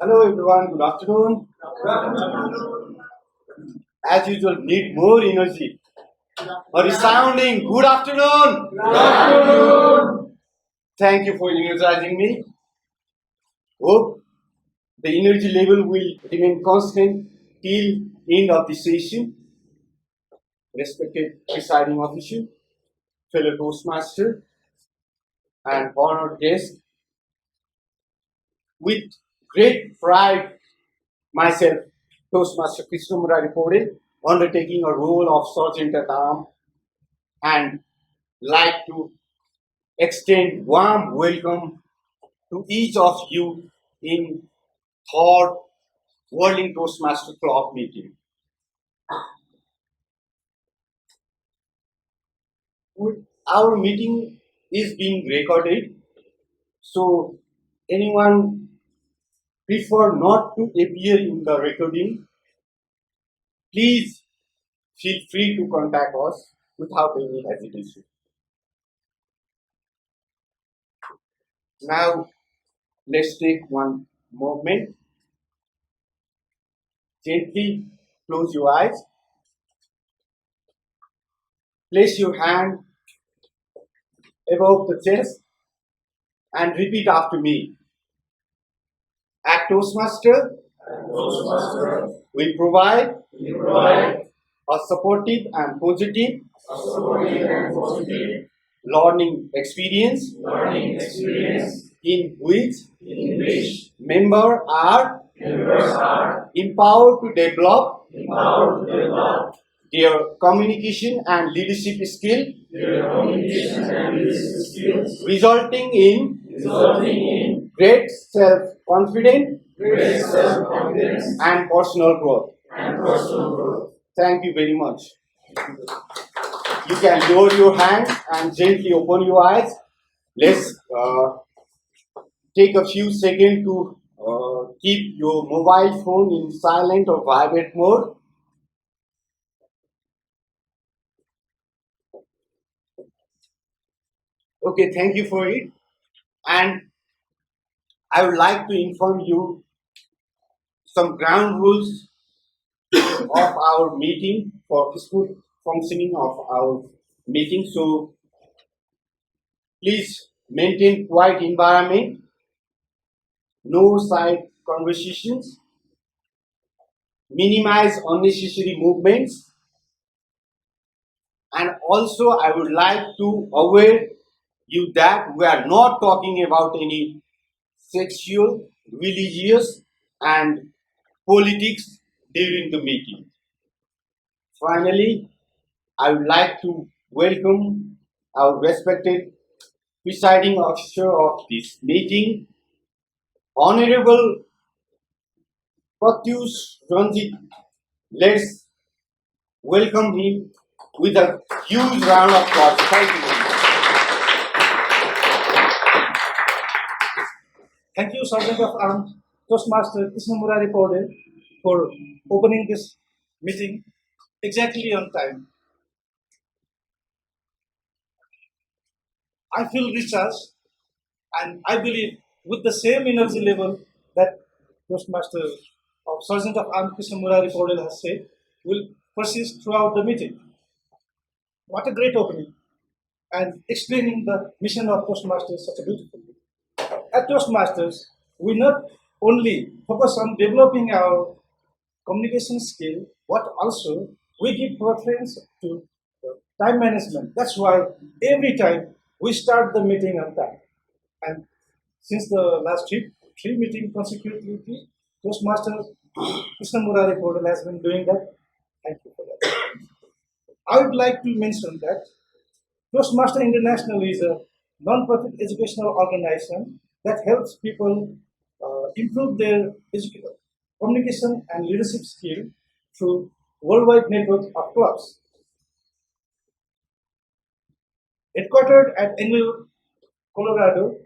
Hello everyone, good afternoon. As usual, need more energy. A resounding good afternoon. Good afternoon. Thank you for energizing me. Hope the energy level will remain constant till end of the session. Respected presiding officer, fellow Toastmaster, and honored guest, with great pride, myself, Toastmaster Krishna Murari Poudel, undertaking a role of Sergeant at Arms, and like to extend warm welcome to each of you in third WorldLink Toastmaster Club meeting. Our meeting is being recorded, so anyone prefer not to appear in the recording, please feel free to contact us without any hesitation. Now, let's take one moment. Gently close your eyes. Place your hand above the chest and repeat after me. At Toastmaster, we provide a supportive and positive learning experience in which members are empowered to develop their communication and leadership skills, resulting in great self-confidence and personal growth. Thank you very much. You can lower your hand and gently open your eyes. Let's take a few seconds to keep your mobile phone in silent or vibrate mode. Okay, thank you for it. And I would like to inform you some ground rules of our meeting for smooth functioning of our meeting. So please maintain quiet environment, no side conversations, minimize unnecessary movements, and also I would like to aware you that we are not talking about any sexual, religious, and politics during the meeting. Finally, I would like to welcome our respected presiding officer of this meeting, Honorable Pratyush Ranjit. Let's welcome him with a huge round of applause. Thank you. Thank you, Sergeant of Arms, Toastmaster Krishna Murari Paudel, for opening this meeting exactly on time. I feel recharged, and I believe with the same energy level that Toastmaster of Sergeant of Arms Krishna Murari Paudel has said will persist throughout the meeting. What a great opening, and explaining the mission of Toastmasters such a beautiful way. At Toastmasters, we not only focus on developing our communication skill, but also we give preference to time management. That's why every time we start the meeting on time. And since the last three meetings consecutively, Toastmasters Krishna Murari Paudel has been doing that. Thank you for that. I would like to mention that Toastmaster International is a non-profit educational organization that helps people improve their communication and leadership skill through worldwide network of clubs. Headquartered at Englewood, Colorado,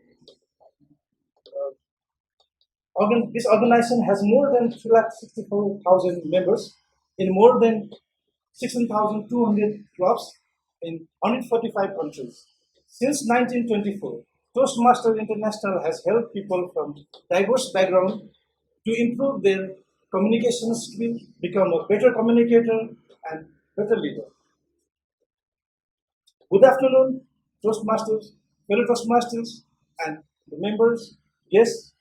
this organization has more than 264,000 members in more than 16,200 clubs in 145 countries. Since 1924, Toastmasters International has helped people from diverse backgrounds to improve their communication skills, become a better communicator and better leader. Good afternoon, Toastmasters, fellow Toastmasters, and the members, guests.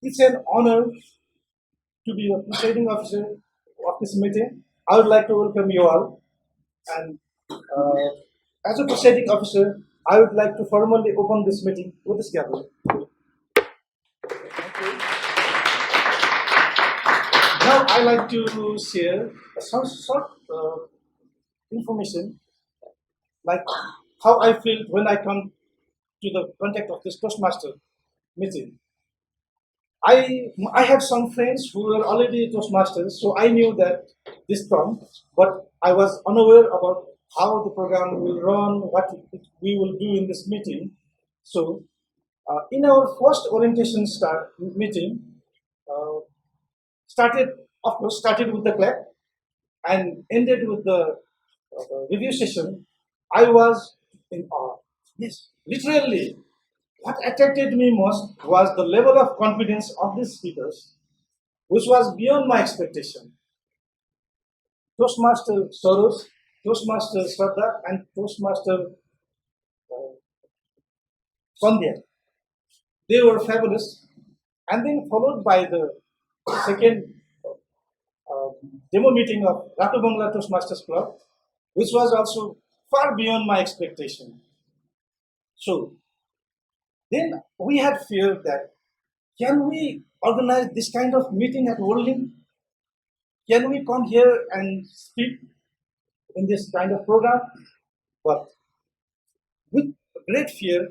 It's an honor to be the presiding officer of this meeting. I would like to welcome you all. And as a presiding officer, I would like to formally open this meeting with this gathering. Now, I like to share some short information like how I feel when I come to the contact of this Toastmaster meeting. I have some friends who were already Toastmasters, so I knew that this term, but I was unaware about how the program will run, what we will do in this meeting. So, in our first orientation meeting, uh, started with the clap and ended with the review session. I was in awe. Yes, literally, what attracted me most was the level of confidence of these speakers, which was beyond my expectation. Toastmaster Soros, Toastmaster Shraddha, and Toastmaster uh, Sandhya. They were fabulous. And then followed by the second uh, demo meeting of Ratu Bangla Toastmasters Club, which was also far beyond my expectation. So then we had feared that can we organize this kind of meeting at WorldLink? Can we come here and speak in this kind of program? But with great fear,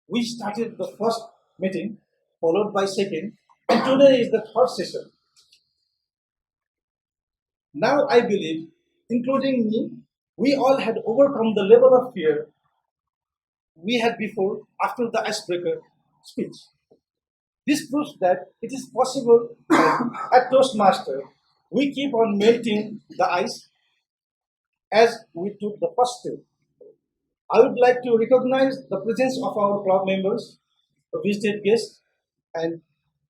we started the first meeting, followed by second, and today is the third session. Now I believe, including me, we all had overcome the level of fear we had before after the icebreaker speech. This proves that it is possible that at Toastmaster we keep on melting the ice as we took the first step. I would like to recognize the presence of our club members, the visited guests, and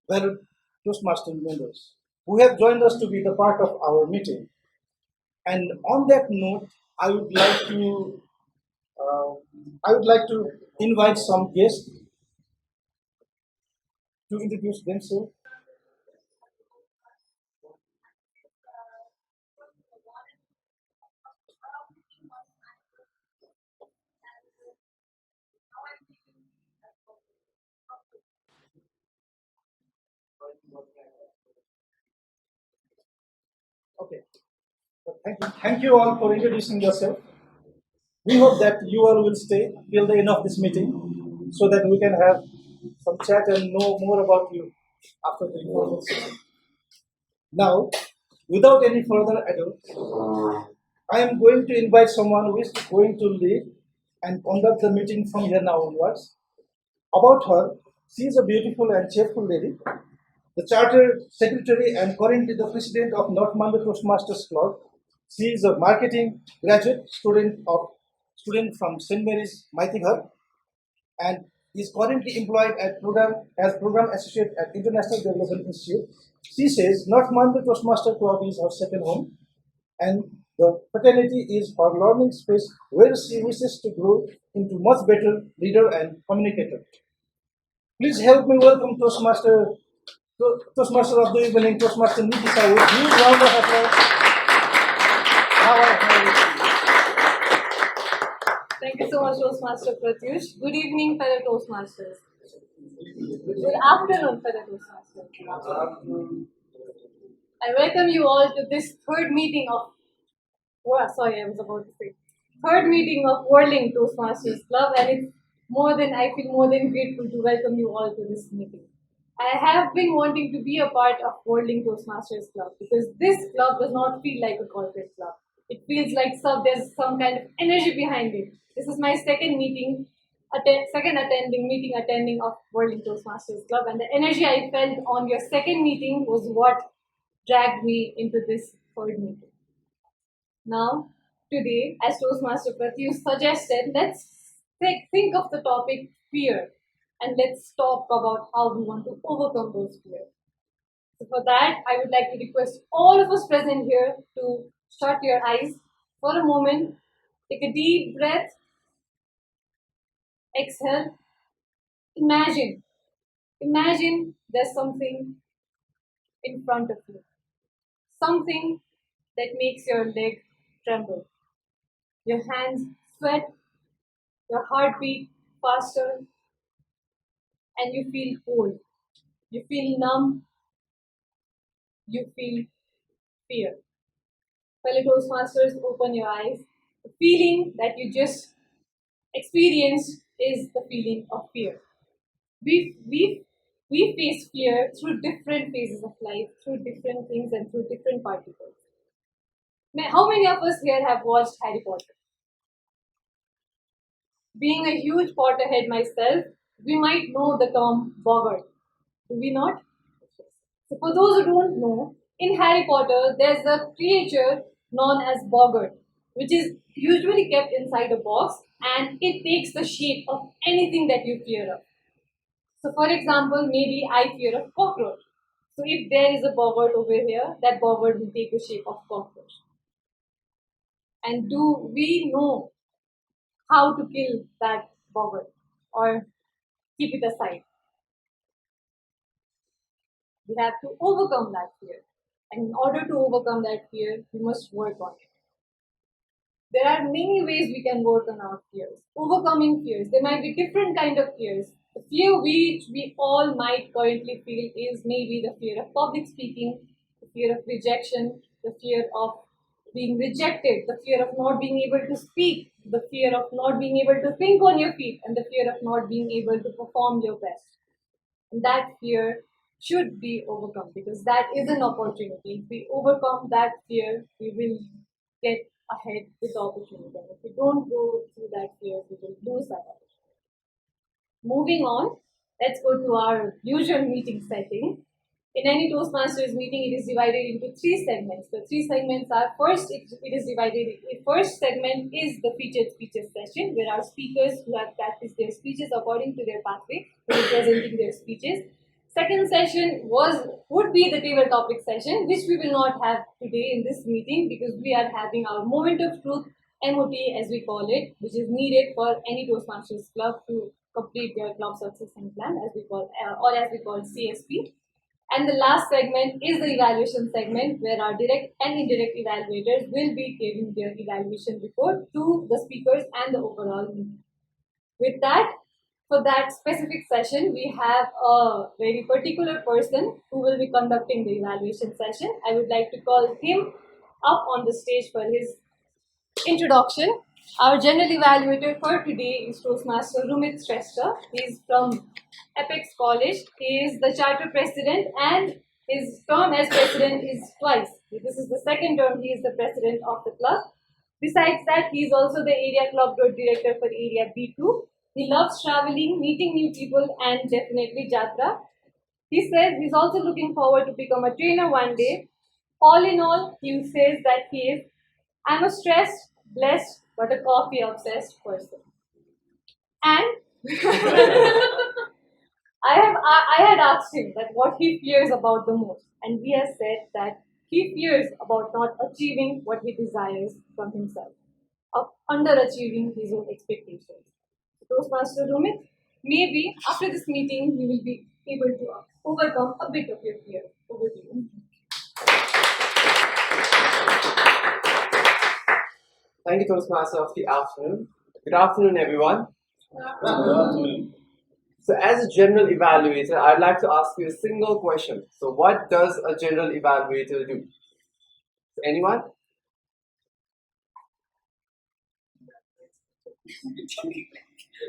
valued Toastmaster members who have joined us to be the part of our meeting. And on that note, I would like to uh, I would like to invite some guests to introduce themselves. Okay. So thank you all for introducing yourself. We hope that you all will stay till the end of this meeting so that we can have some chat and know more about you after the informal session. Now, without any further ado, I am going to invite someone who is going to lead and conduct the meeting from here now onwards. About her, she is a beautiful and cheerful lady, the Chartered Secretary and currently the President of North Manda Toastmasters Club. She is a marketing graduate student from St. Mary's, Maitinghar, and is currently employed as program associate at International Development Institute. She says North Manda Toastmaster Club is her second home, and the fraternity is her learning space where she wishes to grow into much better leader and communicator. Please help me welcome Toastmaster of the evening, Toastmaster Nikisha, with huge round of applause. Now I have Thank you so much, Toastmaster Pratyush. Good evening, fellow Toastmasters. Good afternoon, fellow Toastmasters. I welcome you all to this third meeting of, I was about to say, third meeting of WorldLink Toastmasters Club, and I feel more than grateful to welcome you all to this meeting. I have been wanting to be a part of WorldLink Toastmasters Club because this club does not feel like a corporate club. It feels like there's some kind of energy behind it. This is my second attending of WorldLink Toastmasters Club, and the energy I felt on your second meeting was what dragged me into this third meeting. Now, today, as Toastmaster Pratyush suggested, let's think of the topic fear and let's talk about how we want to overcome those fears. So for that, I would like to request all of us present here to shut your eyes for a moment, take a deep breath, exhale, imagine. Imagine there's something in front of you, something that makes your leg tremble, your hands sweat, your heartbeat faster, and you feel cold. You feel numb, you feel fear. Fellow Toastmasters, open your eyes. The feeling that you just experienced is the feeling of fear. We, we, we face fear through different phases of life, through different things, and through different particles. How many of us here have watched Harry Potter? Being a huge Potterhead myself, we might know the term boggart. Do we not? So for those who don't know, in Harry Potter, there's a creature known as boggart, which is usually kept inside a box and it takes the shape of anything that you fear of. So for example, maybe I fear of cockroach. So if there is a boggart over here, that boggart will take the shape of cockroach. And do we know how to kill that boggart or keep it aside? We have to overcome that fear. And in order to overcome that fear, we must work on it. There are many ways we can work on our fears. Overcoming fears. There might be different kind of fears. The fear which we all might currently feel is maybe the fear of public speaking, the fear of rejection, the fear of being rejected, the fear of not being able to speak, the fear of not being able to think on your feet, and the fear of not being able to perform your best. And that fear should be overcome because that is an opportunity. If we overcome that fear, we will get ahead with the opportunity. And if we don't go through that fear, we will lose that opportunity. Moving on, let's go to our usual meeting setting. In any Toastmasters meeting, it is divided into three segments. The three segments are first, it is divided. The first segment is the featured speeches session, where our speakers who have practiced their speeches according to their pathway will be presenting their speeches. Second session would be the table topic session, which we will not have today in this meeting because we are having our moment of truth MOT as we call it, which is needed for any Toastmasters club to complete their club succession plan, as we call or as we call CSP. And the last segment is the evaluation segment, where our direct and indirect evaluators will be giving their evaluation report to the speakers and the overall meeting. With that, for that specific session, we have a very particular person who will be conducting the evaluation session. I would like to call him up on the stage for his introduction. Our general evaluator for today is Toastmaster Rumit Shrestha. He is from Apex College. He is the charter president and his term as president is twice. This is the second term he is the president of the club. Besides that, he is also the area club director for area B2. He loves traveling, meeting new people, and definitely Jatra. He says he's also looking forward to become a trainer one day. All in all, he says that he is, I'm a stressed, blessed, but a coffee obsessed person. And I had asked him that what he fears about the most, and he has said that he fears about not achieving what he desires from himself, of underachieving his own expectations. Toastmaster Rumit, maybe after this meeting you will be able to overcome a bit of your fear. Over to you. Thank you, Toastmaster of the afternoon. Good afternoon, everyone. Good afternoon. So, as a general evaluator, I'd like to ask you a single question. So, what does a general evaluator do? Anyone?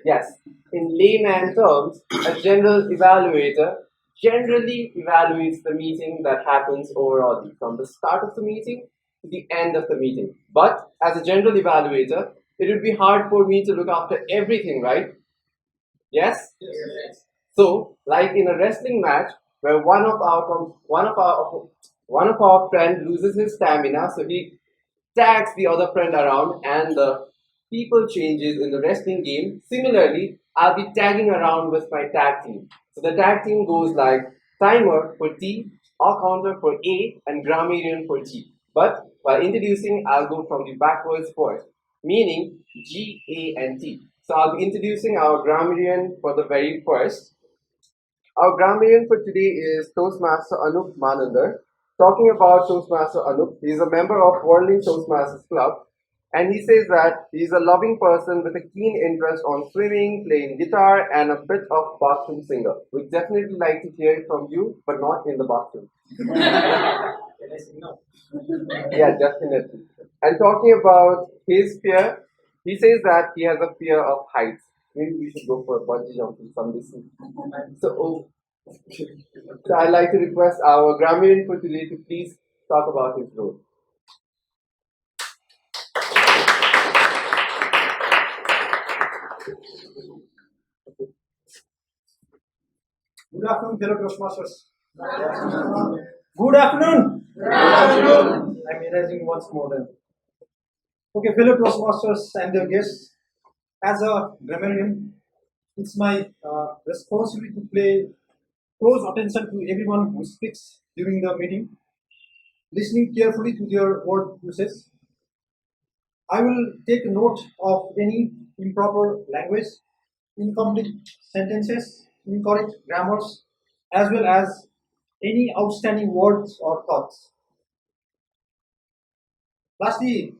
Yes. In layman terms, a general evaluator generally evaluates the meeting that happens overall, from the start of the meeting to the end of the meeting. But as a general evaluator, it would be hard for me to look after everything, right? Yes? Yes. So, like in a wrestling match where one of our friend loses his stamina, so he tags the other friend around and the people changes in the wrestling game. Similarly, I'll be tagging around with my tag team. So the tag team goes like timer for T, our counter for A, and Grammarian for G. But while introducing, I'll go from the backwards first, meaning G, A, and T. So I'll be introducing our Grammarian for the very first. Our grammarian for today is Toastmaster Anup Manandhar. Talking about Toastmaster Anup, he is a member of WorldLink Toastmasters Club, and he says that he is a loving person with a keen interest on swimming, playing guitar, and a bit of bathroom singer. We'd definitely like to hear it from you, but not in the bathroom. Yeah, definitely. And talking about his fear, he says that he has a fear of heights. Maybe we should go for a bungee jumping someday soon. So I'd like to request our grammarian for today to please talk about his role. Good afternoon, fellow Toastmasters. Good afternoon. I'm erasing once more then. Okay, fellow Toastmasters and their guests, as a grammarian, it's my responsibility to pay close attention to everyone who speaks during the meeting, listening carefully to their word usage. I will take note of any improper language, incomplete sentences, incorrect grammars, as well as any outstanding words or thoughts. Lastly,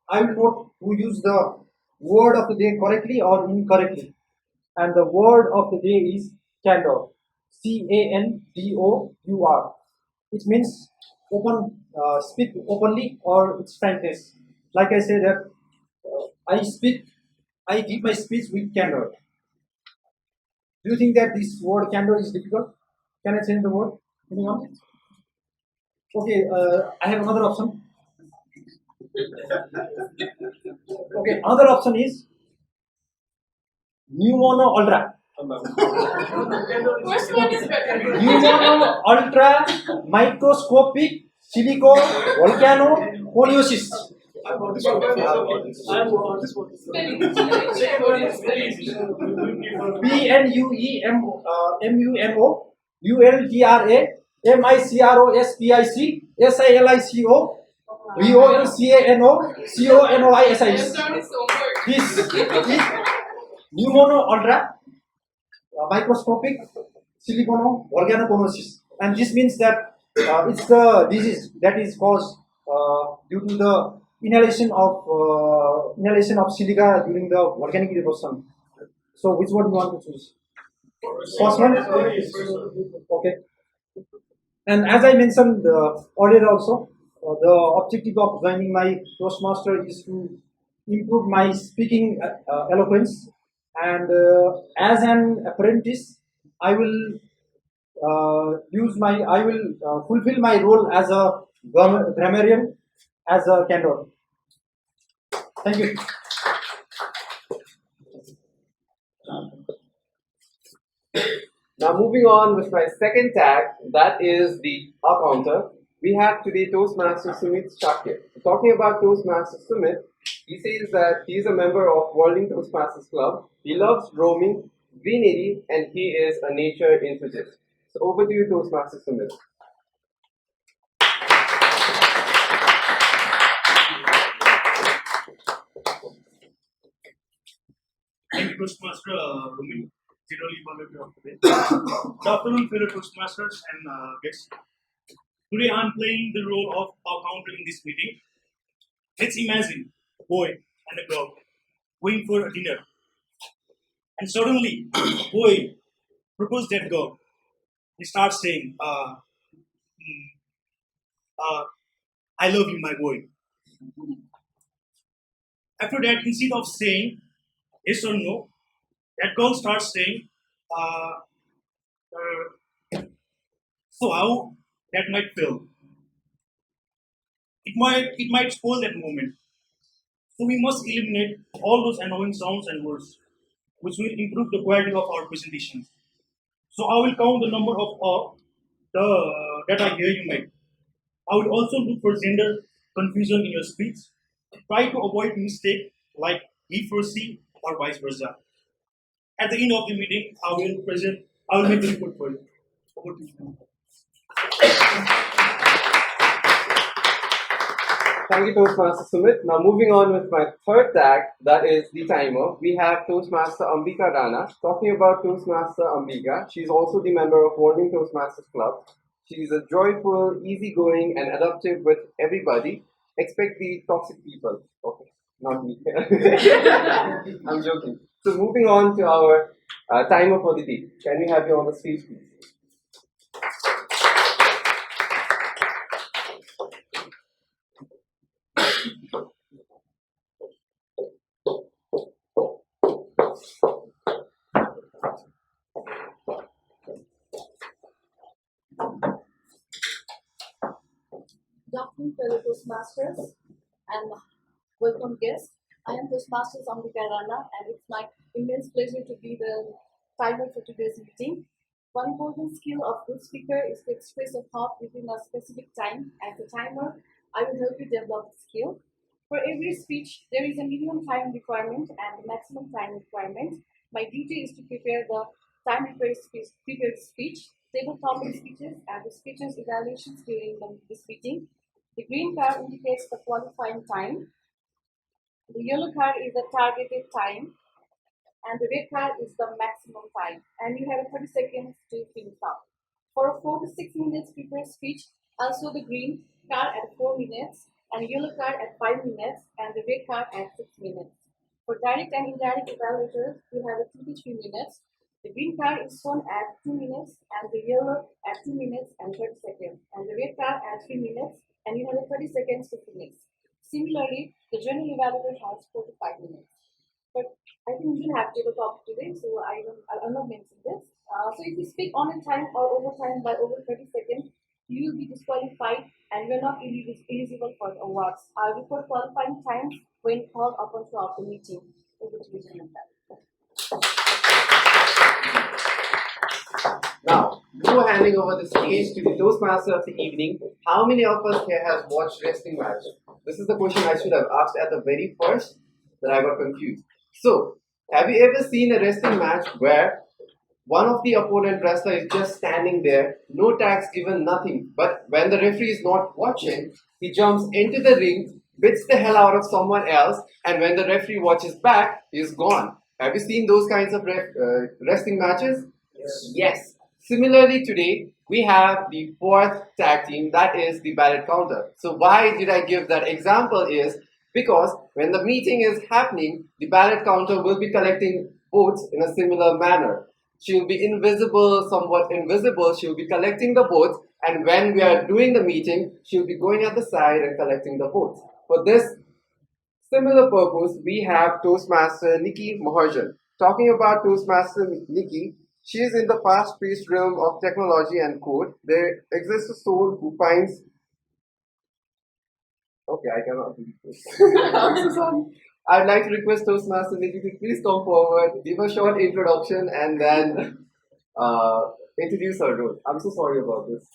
I will note who use the word of the day correctly or incorrectly. And the word of the day is candor. Candour. It means speak openly, or it's frankness. Like I say that I give my speech with candor. Do you think that this word candor is difficult? Can I change the word? Anyone? Okay, I have another option. Okay, another option is pneumono ultra. First one is better. Pneumono ultra microscopic silico volcanoconiosis. PNUMONUMUMOULTRAMICROSCONOISIS. This is pneumono ultra microscopic silicono volcanoconiosis, and this means that it's the disease that is caused due to the inhalation of silica during the volcanic eruption. So, which one do you want to choose? First one. Okay. And as I mentioned earlier also, the objective of joining my Toastmaster is to improve my speaking eloquence, and as an apprentice, I will fulfill my role as a grammarian, as a candor. Thank you. Now moving on with my second tag, that is the counter. We have today Toastmaster Sumit Shakya. Talking about Toastmaster Sumit, he says that he is a member of WorldLink Toastmasters Club. He loves roaming, greenery, and he is a nature enthusiast. So over to you, Toastmaster Sumit. Thank you, Toastmaster Rumit, general evaluator of today. Good afternoon, fellow Toastmasters and guests. Today I'm playing the role of our counter in this meeting. Let's imagine a boy and a girl going for a dinner. And suddenly, a boy proposes that girl. He starts saying, I love you, my boy. After that, instead of saying yes or no, that girl starts saying, uh, so how that might feel. It might spoil that moment. So we must eliminate all those annoying sounds and words, which will improve the quality of our presentations. So I will count the number of that I hear you make. I will also look for gender confusion in your speech. Try to avoid mistake like he for she or vice versa. At the end of the meeting, I will make the report for you. Over to you. Thank you, Toastmaster Sumit. Now, moving on with my third tag, that is the timer. We have Toastmaster Ambika Rana. Talking about Toastmaster Ambika, she's also the member of WorldLink Toastmasters Club. She's a joyful, easygoing, and adaptive with everybody. Expect the toxic people. Okay, not me. I'm joking. So, moving on to our timer for the day. Can we have you on the stage, please? Good afternoon, fellow Toastmasters, and welcome guests. I am Toastmasters Ambika Rana, and it's my immense pleasure to be the timer for today's meeting. One important skill of good speaker is to express a thought within a specific time. As a timer, I will help you develop the skill. For every speech, there is a minimum time requirement and a maximum time requirement. My duty is to prepare the prepared speech, table topic speeches, and the speeches evaluations during this meeting. The green card indicates the qualifying time. The yellow card is the targeted time. And the red card is the maximum time. And you have 30 seconds to finish up. For a 4 to 6 minutes prepared speech, also the green card at 4 minutes, and yellow card at 5 minutes, and the red card at 6 minutes. For direct and indirect evaluators, you have 2 to 3 minutes. The green card is shown at 2 minutes, and the yellow at 2 minutes and 30 seconds, and the red card at 3 minutes, and you have 30 seconds to finish. Similarly, the general evaluator has 4 to 5 minutes. But I think we will have table topic today, so I'll not mention this. So if you speak on a time or over time by over 30 seconds, you will be disqualified and you are not eligible for the awards. I will report qualifying time when called upon throughout the meeting. Over to you, Now, before handing over the stage to the Toastmaster of the evening, how many of us here have watched wrestling match? This is the question I should have asked at the very first, that I got confused. So, have you ever seen a wrestling match where one of the opponent wrestler is just standing there, no tags given, nothing, but when the referee is not watching, he jumps into the ring, beats the hell out of someone else, and when the referee watches back, he's gone. Have you seen those kinds of wrestling matches? Yes. Similarly, today we have the fourth tag team, that is the ballot counter. So why did I give that example is because when the meeting is happening, the ballot counter will be collecting votes in a similar manner. She will be invisible, somewhat invisible. She will be collecting the votes, and when we are doing the meeting, she will be going at the side and collecting the votes. For this similar purpose, we have Toastmaster Nikki Maharjan. Talking about Toastmaster Nikki, she is in the fast-paced realm of technology and code. There exists a soul who finds. Okay, I cannot do this. I'm so sorry. I'd like to request Toastmaster Nikki to please come forward, give a short introduction, and then introduce her role. I'm so sorry about this.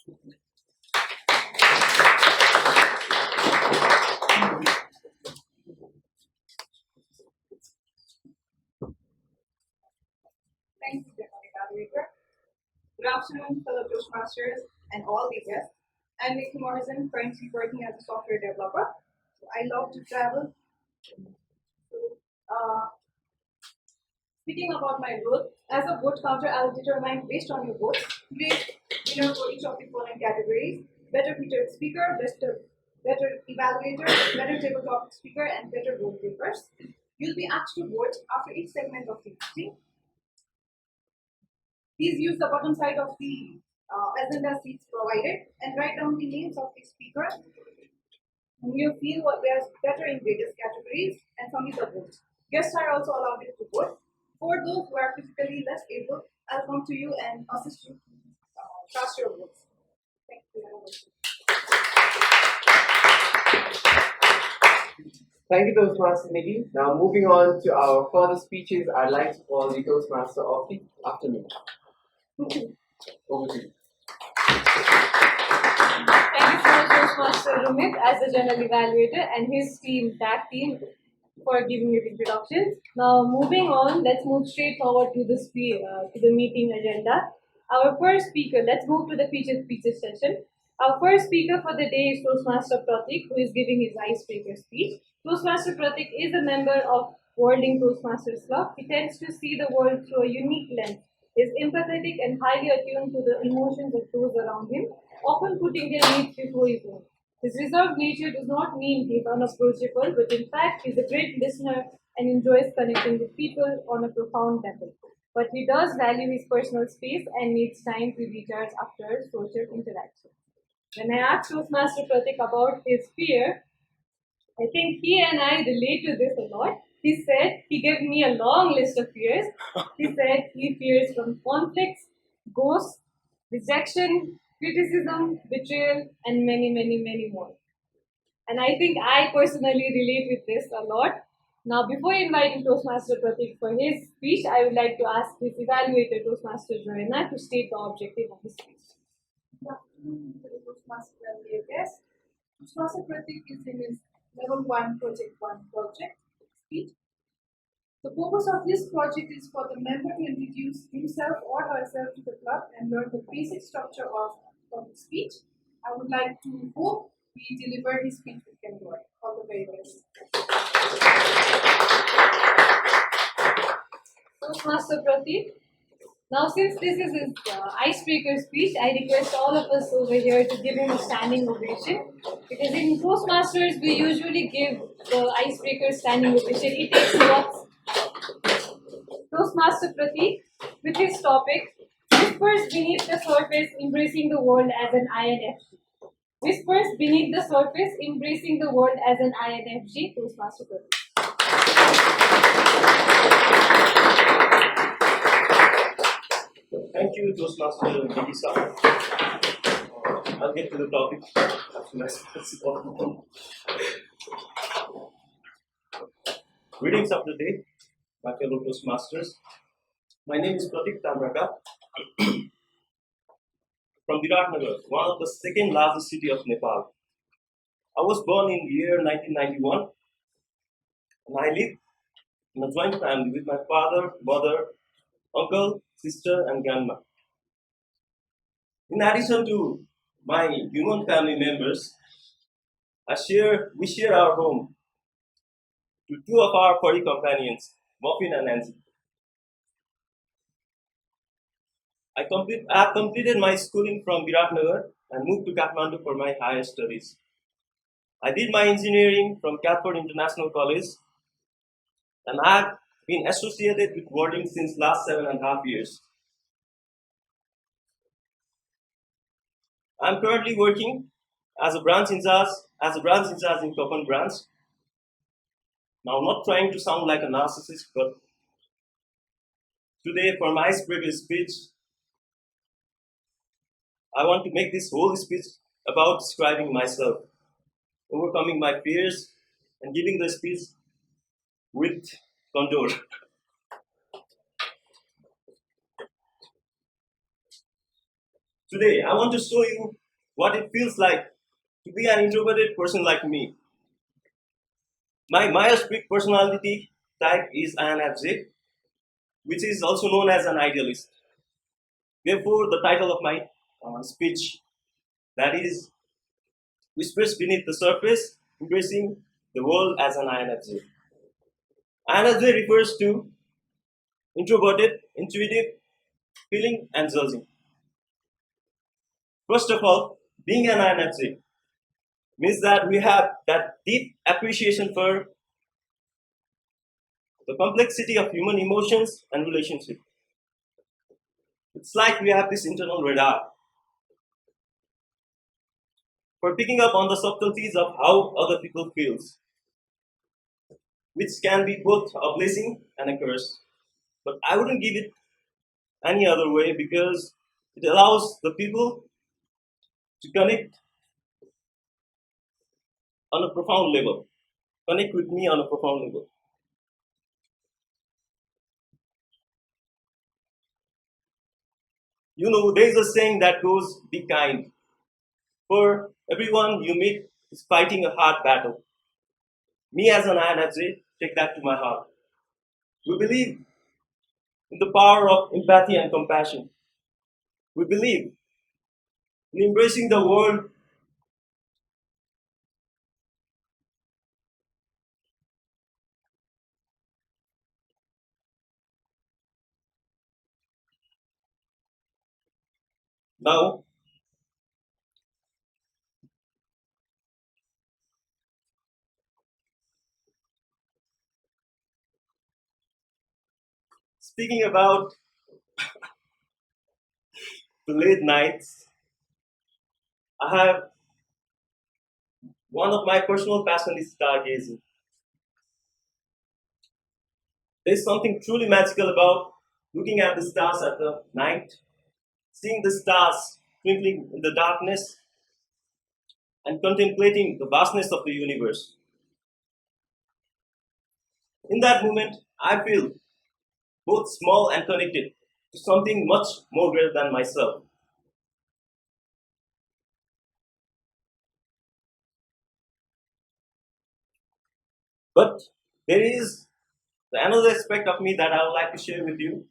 Thank you, General Evaluator. Good afternoon, fellow Toastmasters and all the guests. I'm Nikki Morrison, currently working as a software developer. I love to travel. Speaking about my role, as a vote counter, I'll determine based on your votes, create winner for each of the following categories: better featured speaker, better evaluator, better table topic speaker, and better vote takers. You'll be asked to vote after each segment of the meeting. Please use the bottom side of the agenda sheets provided and write down the names of the speakers whom you feel were better in various categories and submit the votes. Guests are also allowed to vote. For those who are physically less able, I'll come to you and assist you to cast your votes. Thank you. Thank you, Toastmaster Nikki. Now, moving on to our further speeches, I'd like to call the Toastmaster of the afternoon. Over to you. Thank you so much, Toastmaster Rumit, as the general evaluator, and his team, that team, for giving me the introductions. Now, moving on, let's move straight forward to the meeting agenda. Our first speaker, let's move to the featured speeches session. Our first speaker for the day is Toastmaster Pratik, who is giving his icebreaker speech. Toastmaster Pratik is a member of WorldLink Toastmasters Club. He tends to see the world through a unique lens, is empathetic and highly attuned to the emotions of those around him, often putting their needs before his own. His reserved nature does not mean he is unapproachable, but in fact, he is a great listener and enjoys connecting with people on a profound level. But he does value his personal space and needs time to recharge after social interaction. When I asked Toastmaster Pratik about his fear, I think he and I relate to this a lot. He said he gave me a long list of fears. He said he fears from conflicts, ghosts, rejection, criticism, betrayal, and many, many, many more. And I think I personally relate with this a lot. Now, before inviting Toastmaster Pratik for his speech, I would like to ask his evaluator, Toastmaster Joyona, to state the objective of his speech. Good afternoon to the Toastmaster and their guests. Toastmaster Pratik is in his level 1 project 1 project speech. The purpose of this project is for the member to introduce himself or herself to the club and learn the basic structure of public speech. I would like to hope he delivered his speech with candor. All the very best. Toastmaster Pratik. Now, since this is his icebreaker speech, I request all of us over here to give him a standing ovation. Because in Toastmasters, we usually give the icebreaker standing ovation. It takes lots. Toastmaster Pratik, with his topic, Whispers Beneath the Surface, Embracing the World as an INFJ. Whispers Beneath the Surface, Embracing the World as an INFJ, Toastmaster Pratik. Thank you, Toastmaster Nikisha. I'll get to the topic as soon as possible. Greetings of the day, my fellow Toastmasters. My name is Pratik Tamrakar from Biratnagar, one of the second largest city of Nepal. I was born in the year 1991 and I live in a joint family with my father, mother, uncle, sister, and grandma. In addition to my human family members, we share our home to two of our furry companions, Muffin and Nancy. I have completed my schooling from Biratnagar and moved to Kathmandu for my higher studies. I did my engineering from Kathmandu International College and I have been associated with WorldLink since last 7.5 years. I'm currently working as a branch in charge in Kopan branch. Now, I'm not trying to sound like a narcissist, but today for my icebreaker speech, I want to make this whole speech about describing myself, overcoming my fears, and giving the speech with contour. Today, I want to show you what it feels like to be an introverted person like me. My Myers-Briggs personality type is INFJ, which is also known as an idealist. Therefore, the title of my speech, that is Whispers Beneath the Surface, Embracing the World as an INFJ. INFJ refers to introverted, intuitive, feeling, and judging. First of all, being an INFJ means that we have that deep appreciation for the complexity of human emotions and relationships. It's like we have this internal radar for picking up on the subtleties of how other people feel, which can be both a blessing and a curse. But I wouldn't give it any other way because it allows the people to connect on a profound level, connect with me on a profound level. You know, there is a saying that goes, be kind. For everyone you meet is fighting a hard battle. Me as an INFJ, take that to my heart. We believe in the power of empathy and compassion. We believe in embracing the world now. Speaking about the late nights, I have one of my personal passion is stargazing. There's something truly magical about looking at the stars at the night, seeing the stars twinkling in the darkness, and contemplating the vastness of the universe. In that moment, I feel both small and connected to something much more greater than myself. But there is another aspect of me that I would like to share with you.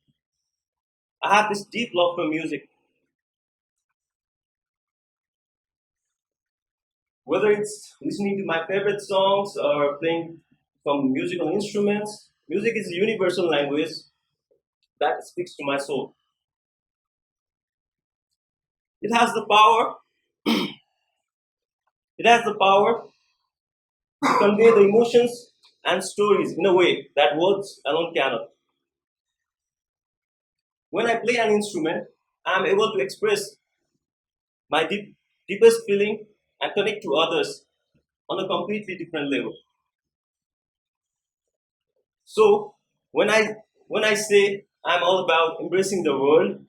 I have this deep love for music. Whether it's listening to my favorite songs or playing some musical instruments, music is a universal language that speaks to my soul. It has the power, it has the power to convey the emotions and stories in a way that words alone cannot. When I play an instrument, I am able to express my deepest feeling and connect to others on a completely different level. So when I say I'm all about embracing the world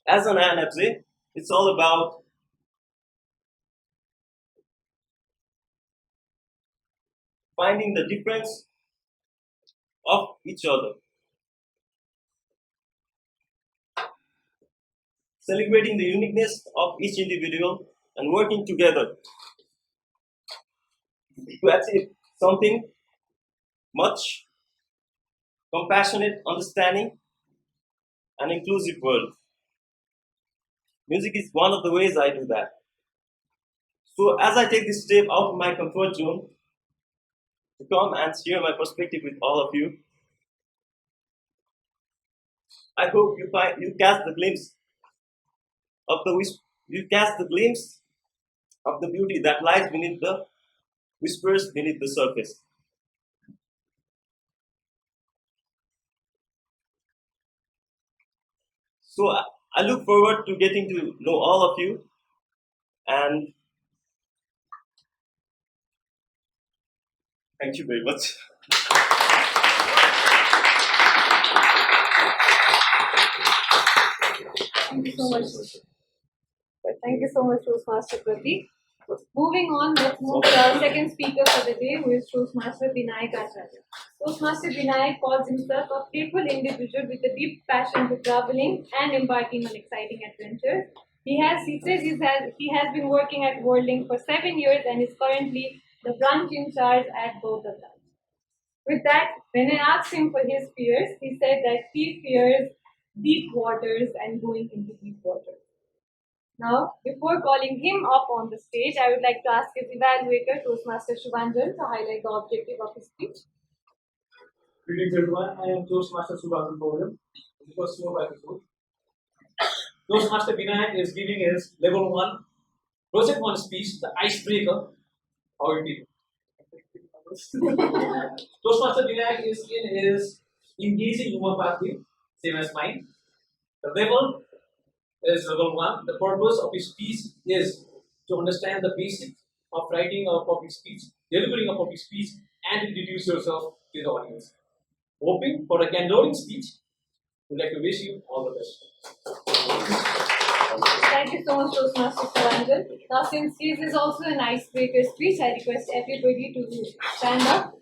as an INFJ, it's all about finding the difference of each other, celebrating the uniqueness of each individual, and working together to achieve something much compassionate, understanding, and inclusive world. Music is one of the ways I do that. So as I take this step out of my comfort zone to come and share my perspective with all of you, I hope you catch the glimpse of you catch the glimpse of the beauty that lies beneath the whispers beneath the surface. So I look forward to getting to know all of you, and thank you very much. Thank you so much. Thank you so much, Toastmaster Pratik. Moving on, let's move to our second speaker for the day, who is Toastmaster Binayak Acharya. Toastmaster Binayak calls himself a playful individual with a deep passion for traveling and embarking on exciting adventures. He says he has been working at WorldLink for 7 years and is currently the branch in charge at both of them. With that, when I asked him for his fears, he said that he fears deep waters and going into deep waters. Now, before calling him up on the stage, I would like to ask his evaluator, Toastmaster Shubhajan, to highlight the objective of his speech. Greetings everyone, I am Toastmaster Shubhajan Paudel. First of all, by the group. Toastmaster Binayak is giving his level 1 project 1 speech, the icebreaker. How it is. Toastmaster Binayak is in his engaging humor pathway, same as mine. The level is level 1. The purpose of his speech is to understand the basics of writing a public speech, delivering a public speech, and introduce yourself to the audience. Hoping for a candid speech, we'd like to wish you all the best. Thank you so much, Toastmaster Shubhajan. Now, since this is also an icebreaker speech, I request everybody to stand up.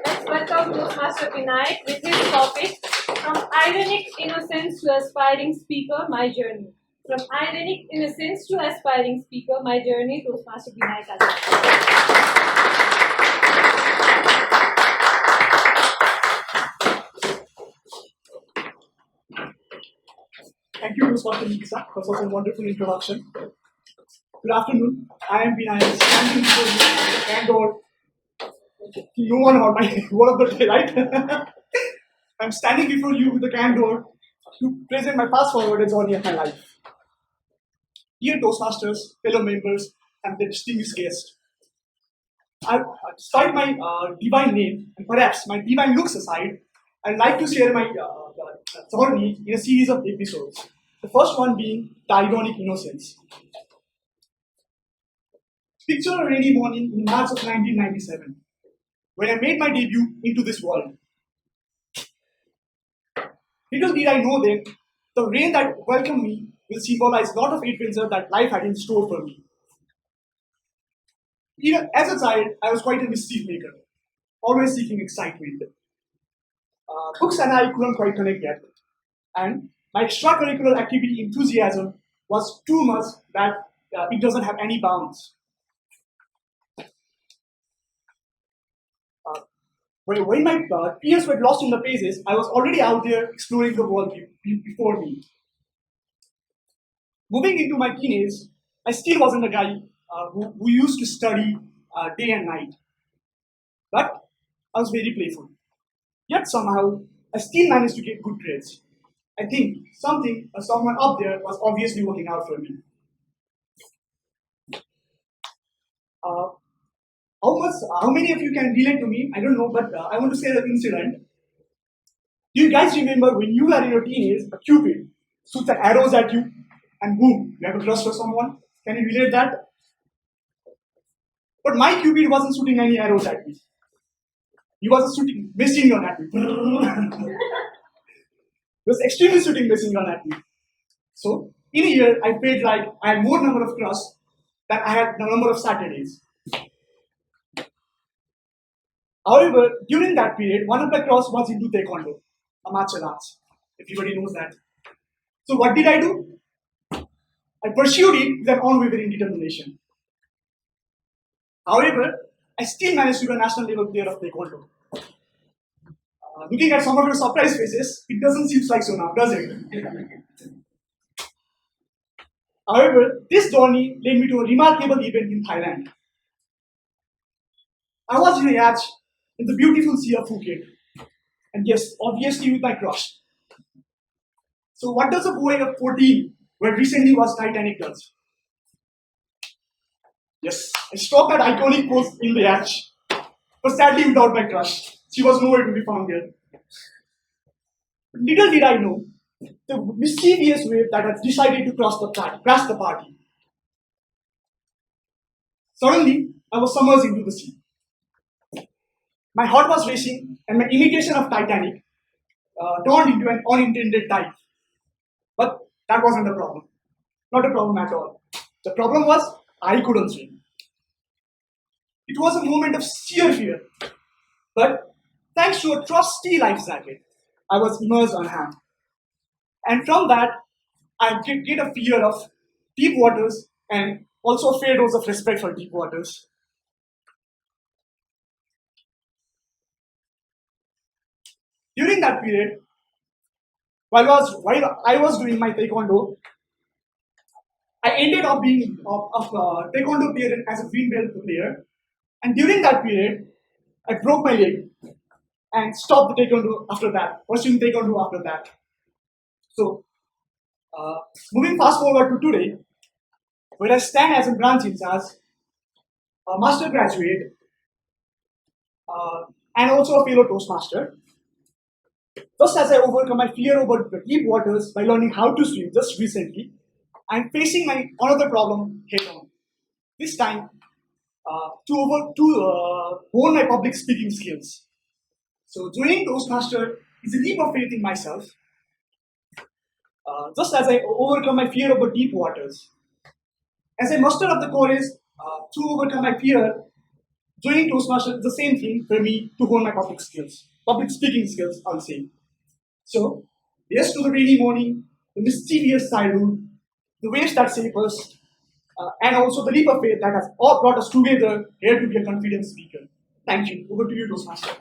Let's welcome Toastmaster Binayak with his topic, From Ironic Innocence to Aspiring Speaker, My Journey. From Ironic Innocence to Aspiring Speaker, My Journey, Toastmaster Binayak. Dr. Nikisha, for such a wonderful introduction. Good afternoon. I am Binayak, standing before you with the candor. No one heard my word of the day, right? I'm standing before you with the candor to present my fast forward journey of my life. Dear Toastmasters, fellow members, and the distinguished guests, despite my divine name and perhaps my divine looks aside, I'd like to share my journey in a series of episodes. The first one being the ironic innocence. Picture a rainy morning in March of 1997, when I made my debut into this world. Little did I know then, the rain that welcomed me will symbolize a lot of adventure that life had in store for me. Even as a child, I was quite a mischief maker, always seeking excitement. Books and I couldn't quite connect yet, and my extracurricular activity enthusiasm was too much that it doesn't have any bounds. When my peers were lost in the pages, I was already out there exploring the world before me. Moving into my teenage, I still wasn't a guy who used to study day and night. But I was very playful. Yet somehow, I still managed to get good grades. I think someone up there was obviously working out for me. How many of you can relate to me? I don't know, but I want to say an incident. Do you guys remember when you were in your teenage, a cupid shoots an arrows at you, and boom, you have a crush for someone? Can you relate that? But my cupid wasn't shooting any arrows at me. He was shooting machine gun at me. He was extremely shooting machine gun at me. So in a year, I felt like I had more number of crushes than I had the number of Saturdays. However, during that period, one of my crushes was into taekwondo, a martial arts. Everybody knows that. So what did I do? I pursued it with an unwavering determination. However, I still managed to be a national level player of taekwondo. Looking at some of your surprised faces, it doesn't seem like so now, does it? However, this journey led me to a remarkable event in Thailand. I was in a yacht in the beautiful sea of Phuket. And yes, obviously with my crush. So what does a boy of 14, where recently was Titanic, does? Yes, I struck that iconic pose in the yacht. But sadly without my crush. She was nowhere to be found there. Little did I know the mischievous wave that had decided to crash the party. Suddenly, I was submerged into the sea. My heart was racing, and my imitation of Titanic turned into an unintended dive. But that wasn't the problem. Not a problem at all. The problem was I couldn't swim. It was a moment of sheer fear. But thanks to a trusty life jacket, I was immersed on hand. And from that, I get a fear of deep waters and also a fair dose of respect for deep waters. During that period, while I was doing my taekwondo, I ended up being a taekwondo player as a green belt player. And during that period, I broke my leg and stopped the taekwondo after that, pursuing taekwondo after that. So, moving fast forward to today, where I stand as a branch in charge, a master graduate, and also a fellow Toastmaster. Just as I overcome my fear over the deep waters by learning how to swim just recently, I'm facing my another problem head on. This time, to hone my public speaking skills. So joining Toastmaster is a leap of faith in myself. Just as I overcome my fear over deep waters, as I muster up the courage to overcome my fear, joining Toastmaster is the same thing for me to hone my public speaking skills, I'll say. So, yes to the rainy morning, the mysterious childhood, the waves that shape us, and also the leap of faith that has all brought us together here to be a confident speaker. Thank you. Over to you, Toastmaster.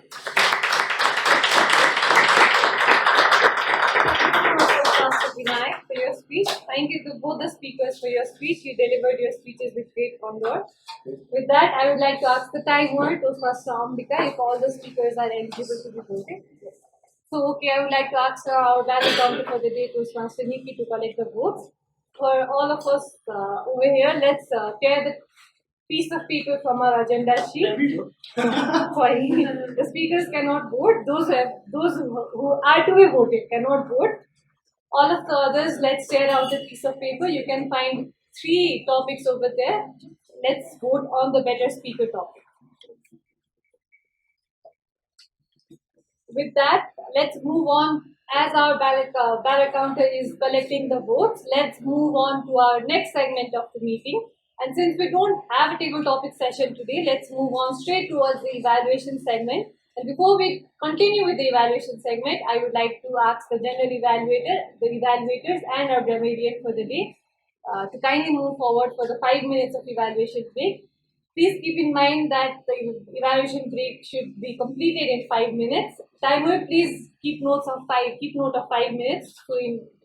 Toastmaster Binayak for your speech. Thank you to both the speakers for your speech. You delivered your speeches with great candor. With that, I would like to ask the timer to first Ambika if all the speakers are eligible to be voted. Yes. So, okay, I would like to ask our ballot counter for the day, Toastmaster Nikki, to collect the votes. For all of us over here, let's tear the piece of paper from our agenda sheet. Sorry, the speakers cannot vote. Who are to be voted cannot vote. All of the others, let's tear out the piece of paper. You can find 3 topics over there. Let's vote on the better speaker topic. With that, let's move on. As our ballot counter is collecting the votes, let's move on to our next segment of the meeting. And since we don't have a table topic session today, let's move on straight towards the evaluation segment. And before we continue with the evaluation segment, I would like to ask the general evaluator, the evaluators, and our grammarian for the day to kindly move forward for the 5 minutes of evaluation break. Please keep in mind that the evaluation break should be completed in 5 minutes. Timer, please keep note of 5 minutes so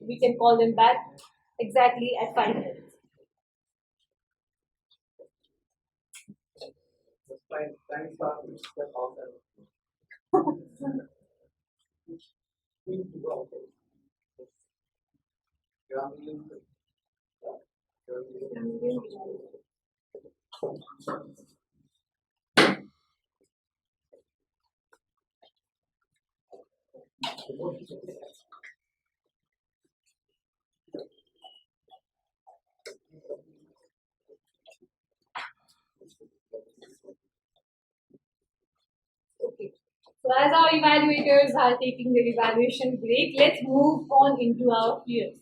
we can call them back exactly at 5 minutes. Okay. So as our evaluators are taking their evaluation break, let's move on into our fears.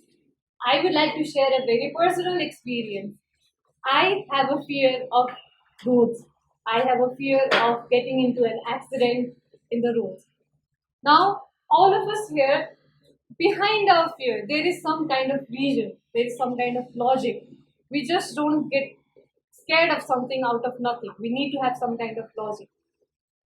I would like to share a very personal experience. I have a fear of roads. I have a fear of getting into an accident in the roads. Now, all of us here, behind our fear, there is some kind of reason, there is some kind of logic. We just don't get scared of something out of nothing. We need to have some kind of logic.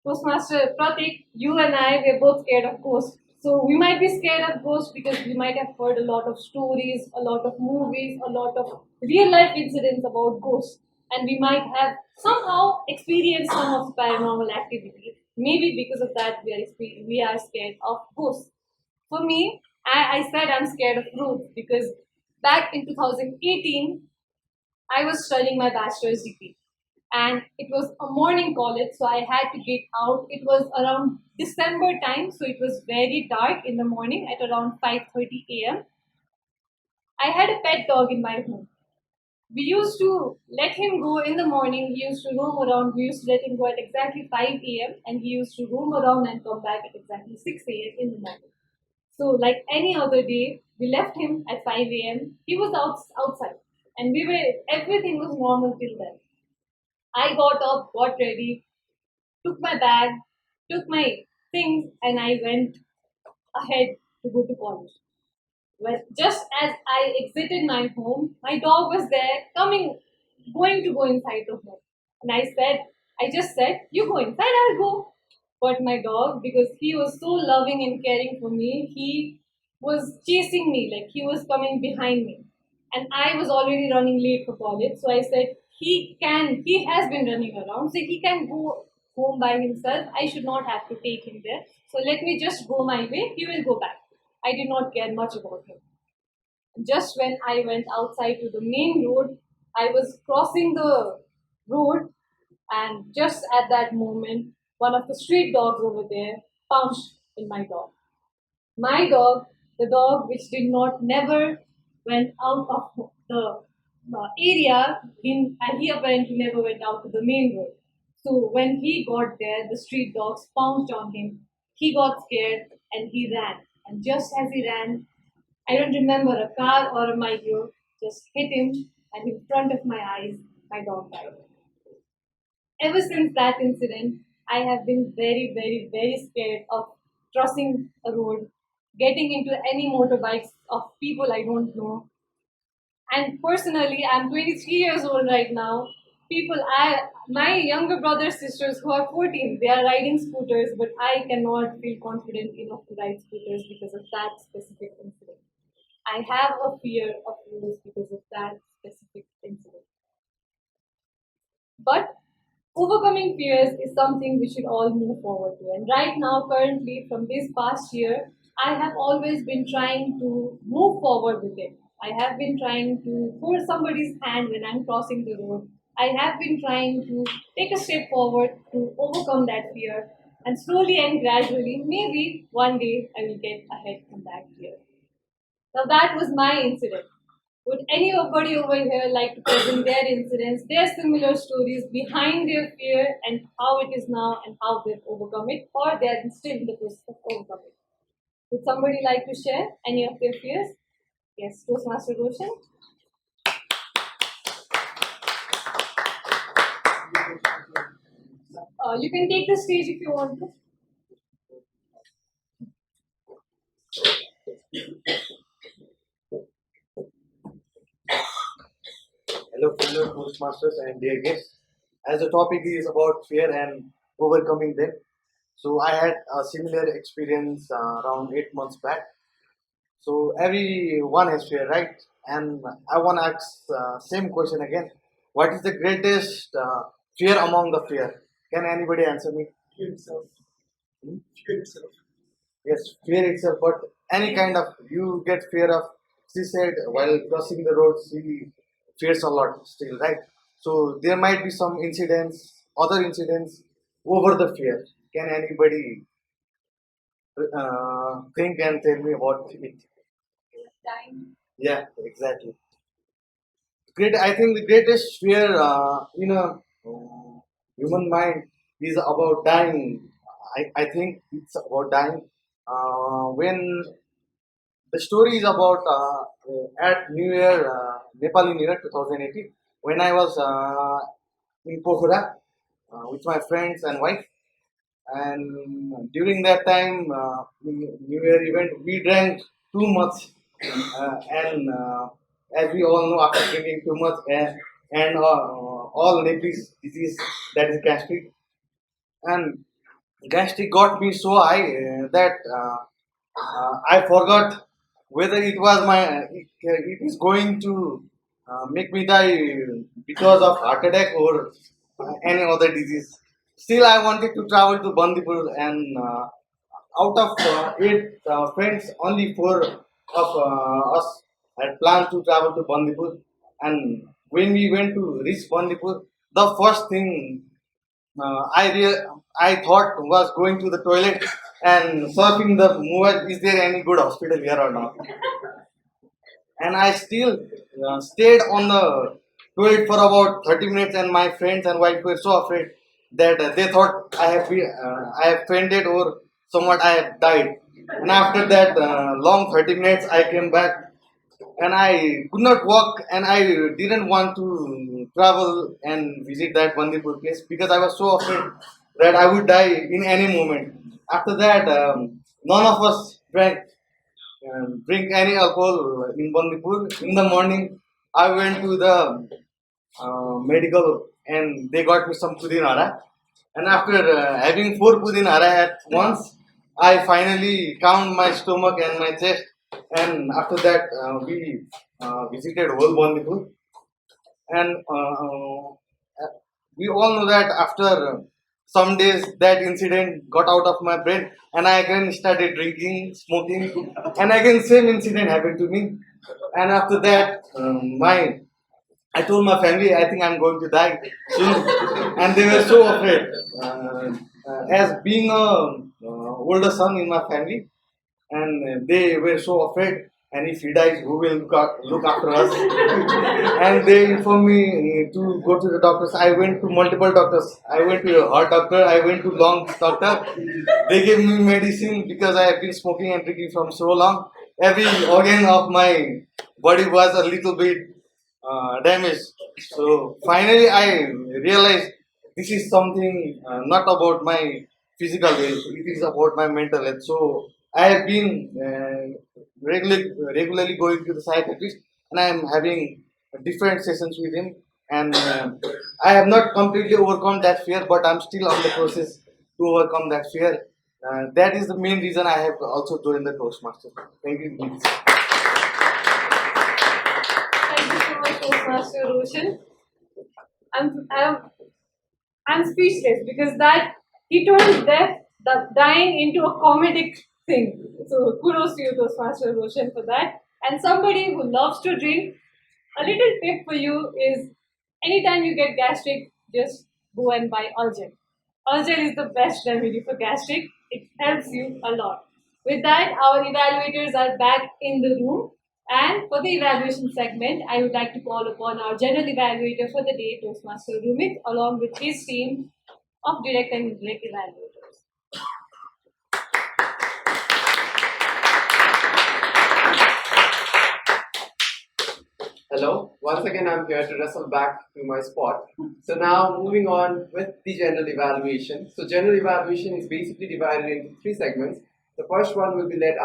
Toastmaster Pratik, you and I, we're both scared of ghosts. So we might be scared of ghosts because we might have heard a lot of stories, a lot of movies, a lot of real life incidents about ghosts. And we might have somehow experienced some of paranormal activity. Maybe because of that, we are scared of ghosts. For me, I said I'm scared of roads because back in 2018, I was studying my bachelor's degree and it was a morning college, so I had to get out. It was around December time, so it was very dark in the morning at around 5:30 a.m. I had a pet dog in my home. We used to let him go in the morning. He used to roam around. We used to let him go at exactly 5 a.m. and he used to roam around and come back at exactly 6 a.m. in the morning. So, like any other day, we left him at 5 a.m. He was outside, and everything was normal till then. I got up, got ready, took my bag, took my things, and I went ahead to go to college. Well, just as I exited my home, my dog was there, going to go inside the home. And I just said, you go inside, I'll go. But my dog, because he was so loving and caring for me, he was chasing me, like he was coming behind me. And I was already running late for college, so I said, he has been running around, so he can go home by himself. I should not have to take him there. So let me just go my way, he will go back. I did not care much about him. Just when I went outside to the main road, I was crossing the road, and just at that moment, one of the street dogs over there pounced in my dog. My dog, the dog which did not never went out of the area, he apparently never went out to the main road. So when he got there, the street dogs pounced on him. He got scared and he ran. And just as he ran, I don't remember a car or a micro just hit him, and in front of my eyes, my dog died. Ever since that incident, I have been very, very, very scared of crossing a road, getting into any motorbikes of people I don't know. And personally, I'm 23 years old right now. My younger brothers, sisters who are 14, they are riding scooters, but I cannot feel confident enough to ride scooters because of that specific incident. I have a fear of rules because of that specific incident. But overcoming fears is something we should all move forward to. And right now, currently, from this past year, I have always been trying to move forward with it. I have been trying to hold somebody's hand when I'm crossing the road. I have been trying to take a step forward to overcome that fear. And slowly and gradually, maybe one day I will get ahead from that fear. Now, that was my incident. Would anybody over here like to present their incidents, their similar stories behind their fear and how it is now and how they've overcome it, or they're still in the process of overcoming it? Would somebody like to share any of their fears? Yes, Toastmaster Roshan. You can take the stage if you want to. Hello, fellow Toastmasters and dear guests. As the topic is about fear and overcoming them, so I had a similar experience around 8 months back. So everyone has fear, right? And I want to ask same question again. What is the greatest fear among the fear? Can anybody answer me? Fear itself. Hmm? Fear itself. Yes, fear itself, but any kind of you get fear of. She said while crossing the road, she fears a lot still, right? So there might be some incidents, other incidents over the fear. Can anybody think and tell me about it? Time. Yeah, exactly. Great. I think the greatest fear in a human mind is about dying. I think it's about dying. When the story is about at New Year, Nepali New Year 2018, when I was in Pokhara with my friends and wife. And during that time, New Year event, we drank too much. And as we all know, after drinking too much and all Nepalese disease, that is gastric. And gastric got me so high that I forgot whether it was it is going to make me die because of heart attack or any other disease. Still, I wanted to travel to Bandipur, and out of eight friends, only four of us had planned to travel to Bandipur. And when we went to reach Bandipur, the first thing I thought was going to the toilet and surfing the mobile. Is there any good hospital here or not? And I still stayed on the toilet for about 30 minutes, and my friends and wife were so afraid that they thought I have fainted or somewhat I have died. And after that long 30 minutes, I came back and I could not walk, and I didn't want to travel and visit that Bandipur place because I was so afraid that I would die in any moment. After that, none of us drink any alcohol in Bandipur. In the morning, I went to the medical and they got me some pudinara. And after having four pudinara at once, I finally calmed my stomach and my chest. And after that, we visited whole Bandipur. And we all know that after some days, that incident got out of my brain, and I again started drinking, smoking, and again same incident happened to me. And after that, I told my family I think I'm going to die soon, and they were so afraid. As being a older son in my family, and they were so afraid. And if he dies, who will look after us? And they informed me to go to the doctors. I went to multiple doctors. I went to a heart doctor. I went to lungs doctor. They gave me medicine because I have been smoking and drinking from so long. Every organ of my body was a little bit damaged. So finally, I realized this is something not about my physical health. It is about my mental health. So I have been regularly going to the psychiatrist, and I am having different sessions with him. And I have not completely overcome that fear, but I'm still on the process to overcome that fear. That is the main reason I have also joined the Toastmasters. Thank you. Nikisha. Toastmaster Roshan. I'm, I'm, I'm speechless because that he turned death, the dying into a comedic thing. So kudos to you, Toastmaster Roshan, for that. And somebody who loves to drink, a little tip for you is anytime you get gastric, just go and buy Ulgel. Ulgel is the best remedy for gastric. It helps you a lot. With that, our evaluators are back in the room. And for the evaluation segment, I would like to call upon our general evaluator for the day, Toastmaster Rumit, along with his team of direct and indirect evaluators. Hello, once again I'm here to wrestle back to my spot. So now moving on with the general evaluation. So general evaluation is basically divided into three segments. The first one will be led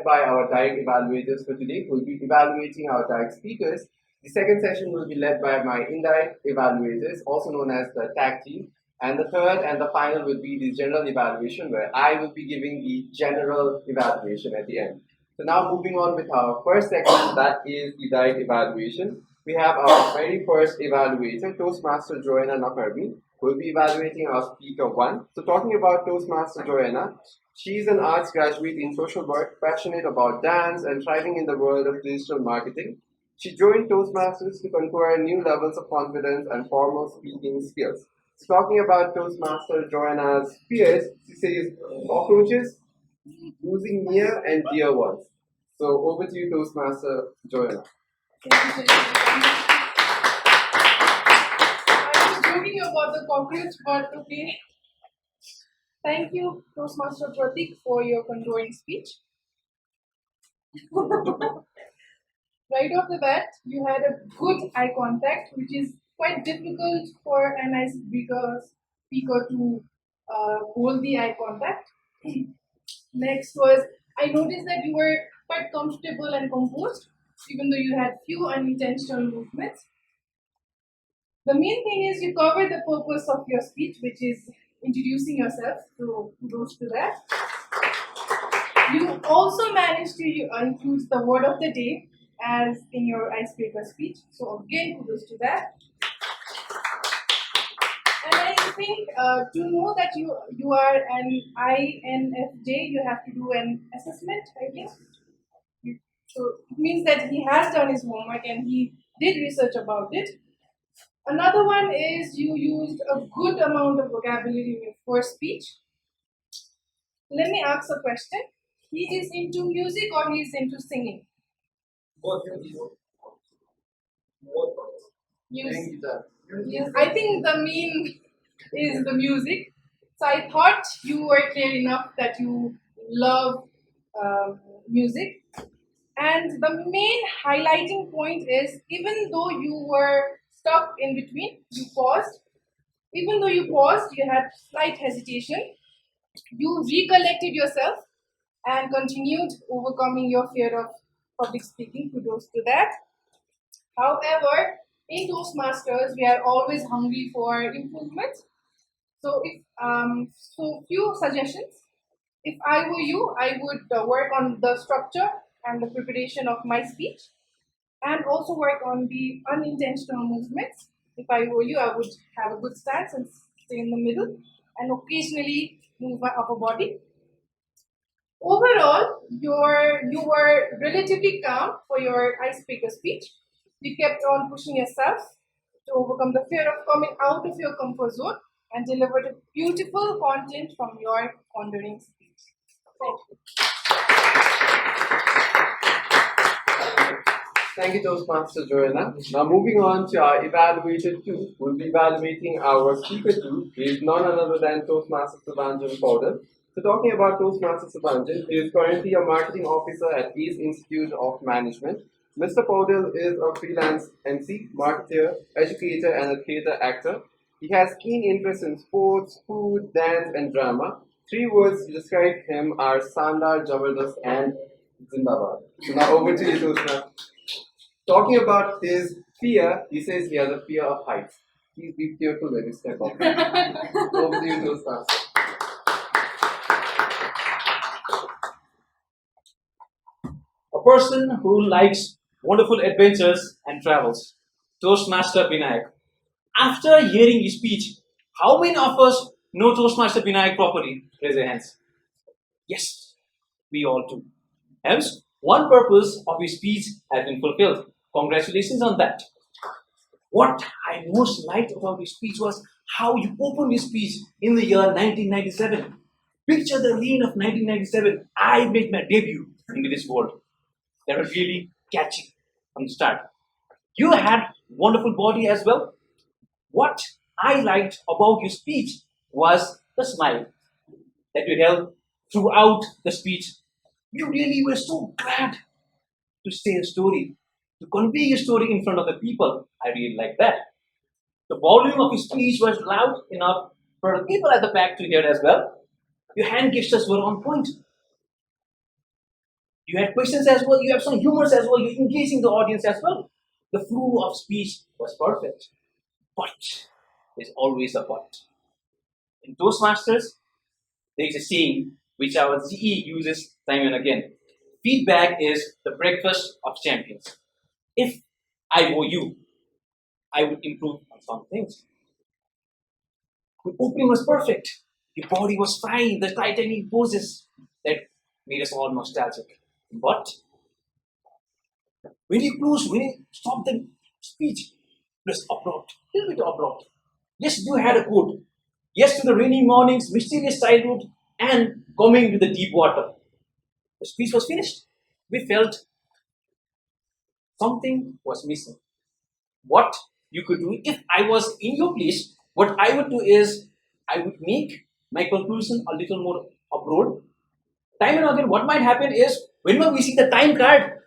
by our direct evaluators for today, who will be evaluating our direct speakers. The second session will be led by my indirect evaluators, also known as the tag team. And the third and the final will be the general evaluation, where I will be giving the general evaluation at the end. So now moving on with our first segment, that is the direct evaluation. We have our very first evaluator, Toastmaster Joyona Nakarmi, who will be evaluating our speaker one. So talking about Toastmaster Joyona, she's an arts graduate in social work, passionate about dance and thriving in the world of digital marketing. She joined Toastmasters to conquer new levels of confidence and formal speaking skills. So talking about Toastmaster Joyona's peers, she says cockroaches, losing near and dear ones. So over to you, Toastmaster Joyona. I was joking about the cockroach, but okay. Thank you, Toastmaster Pratik, for your conjuring speech. Right off the bat, you had a good eye contact, which is quite difficult for a nice bigger speaker to hold the eye contact. Next was, I noticed that you were quite comfortable and composed, even though you had few unintentional movements. The main thing is you covered the purpose of your speech, which is introducing yourself, so kudos to that. You also managed to include the word of the day as in your icebreaker speech, so again kudos to that. And I think to know that you are an INFJ, you have to do an assessment, I guess. So it means that he has done his homework and he did research about it. Another one is you used a good amount of vocabulary in your first speech. Let me ask a question. He is into music or he is into singing? Music. Yes, I think the main is the music. So I thought you were clear enough that you love music. And the main highlighting point is even though you were stuck in between, you paused. Even though you paused, you had slight hesitation. You recollected yourself and continued overcoming your fear of public speaking. Kudos to that. However, in Toastmasters, we are always hungry for improvement. So, few suggestions. If I were you, I would work on the structure and the preparation of my speech, and also work on the unintentional movements. If I were you, I would have a good stance and stay in the middle, and occasionally move my upper body. Overall, you were relatively calm for your icebreaker speech. You kept on pushing yourself to overcome the fear of coming out of your comfort zone and delivered a beautiful content from your pondering speech. Thank you. Thank you, Toastmaster Joyona. Now moving on to our evaluator 2, who will be evaluating our speaker 2, he is none other than Toastmaster Shubhajan Paudel. So talking about Toastmaster Shubhajan, he is currently a marketing officer at East Institute of Management. Mr. Poudel is a freelance MC, marketer, educator, and a theatre actor. He has keen interest in sports, food, dance, and drama. 3 words to describe him are Sandar, Jabardast, and Zindabad. So now over to you, Toastmaster. Talking about his fear, he says he has a fear of heights. Please be careful when you step up. Over to you, Toastmaster. A person who likes wonderful adventures and travels. Toastmaster Binayak. After hearing his speech, how many of us know Toastmaster Binayak properly? Raise your hands. Yes, we all do. Hence, one purpose of his speech has been fulfilled. Congratulations on that. What I most liked about his speech was how you opened his speech in the year 1997. Picture the rain of 1997. I made my debut into this world. That was really catchy from the start. You had wonderful body as well. What I liked about your speech was the smile that you held throughout the speech. You really were so glad to say a story, to convey a story in front of the people. I really like that. The volume of his speech was loud enough for the people at the back to hear as well. Your hand gestures were on point. You had questions as well, you have some humors as well, you're engaging the audience as well. The flow of speech was perfect. But there's always a but. In Toastmasters, there's a saying which our ZE uses time and again. Feedback is the breakfast of champions. If I were you, I would improve on some things. The opening was perfect. Your body was fine. The Titanic poses that made us all nostalgic. But when you stop the speech, it was abrupt, a little bit abrupt. Yes, you had a quote. Yes to the rainy mornings, mysterious childhood, and coming with the deep water. The speech was finished. We felt something was missing. What you could do, if I was in your place, what I would do is I would make my conclusion a little more abroad. Time and again, what might happen is whenever we see the time card,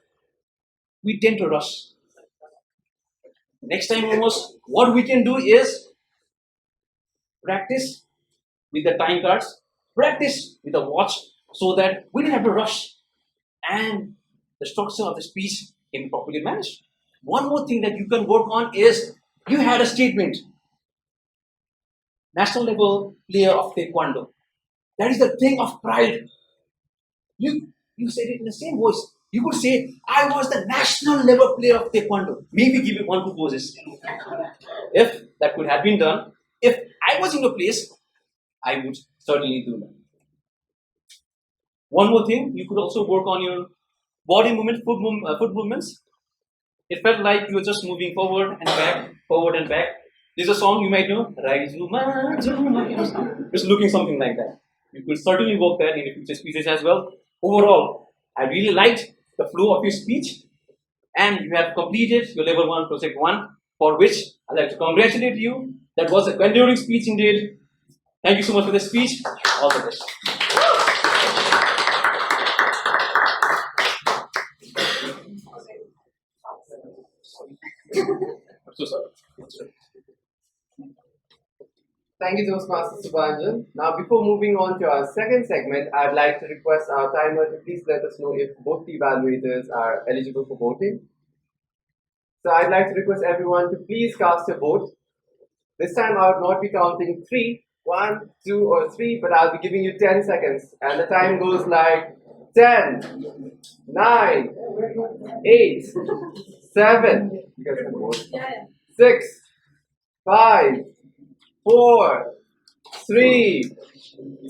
we tend to rush. Next time, almost, what we can do is practice with the time cards, practice with the watch, so that we don't have to rush and the structure of the speech can be properly managed. One more thing that you can work on is you had a statement. National level player of Taekwondo. That is the thing of pride. You said it in the same voice. You could say, I was the national level player of Taekwondo. Maybe give it 1-2 poses. If that could have been done, if I was in your place, I would certainly do that. One more thing, you could also work on your body movement, foot movements. It felt like you were just moving forward and back, forward and back. There's a song you might know, Rai Zuma, Zuma. Just looking something like that. You could certainly work that in your future speeches as well. Overall, I really liked the flow of your speech, and you have completed your level 1 project 1, for which I'd like to congratulate you. That was a enduring speech indeed. Thank you so much for the speech. All the best. I'm so sorry. Thank you, Toastmaster Shubhajan. Now, before moving on to our second segment, I'd like to request our timer to please let us know if both the evaluators are eligible for voting. So, I'd like to request everyone to please cast a vote. This time, I would not be counting 3, 1, 2, or 3, but I'll be giving you 10 seconds. And the time goes like 10, 9, 8, 7, 6, 5, 4, 3,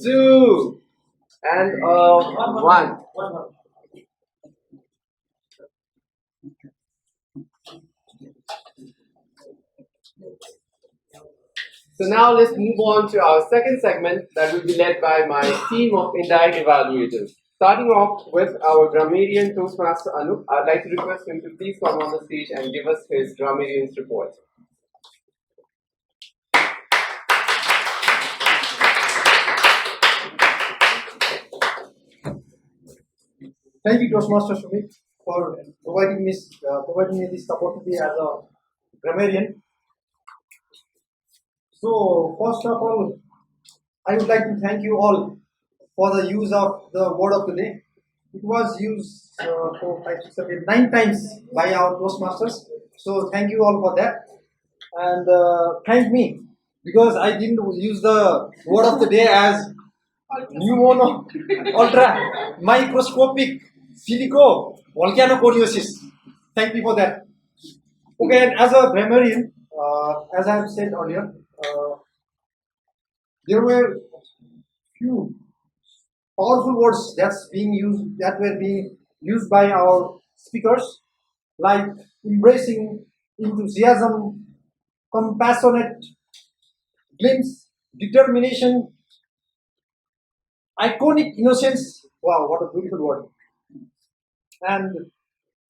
2, and 1. So now let's move on to our second segment that will be led by my team of indirect evaluators. Starting off with our Grammarian Toastmaster Anup, I'd like to request him to please come on the stage and give us his Grammarian's report. Thank you, Toastmaster Sumit, for providing me this opportunity as a grammarian. So, first of all, I would like to thank you all for the use of the word of the day. It was used 4, 5, 6, 7, 9 times by our Toastmasters. So, thank you all for that. And thank me because I didn't use the word of the day as pneumono ultra microscopic silico volcanoconiosis. Thank you for that. Okay, and as a grammarian, as I have said earlier, there were few powerful words that were being used by our speakers, like embracing, enthusiasm, compassionate, glimpse, determination, iconic, innocence. Wow, what a beautiful word! And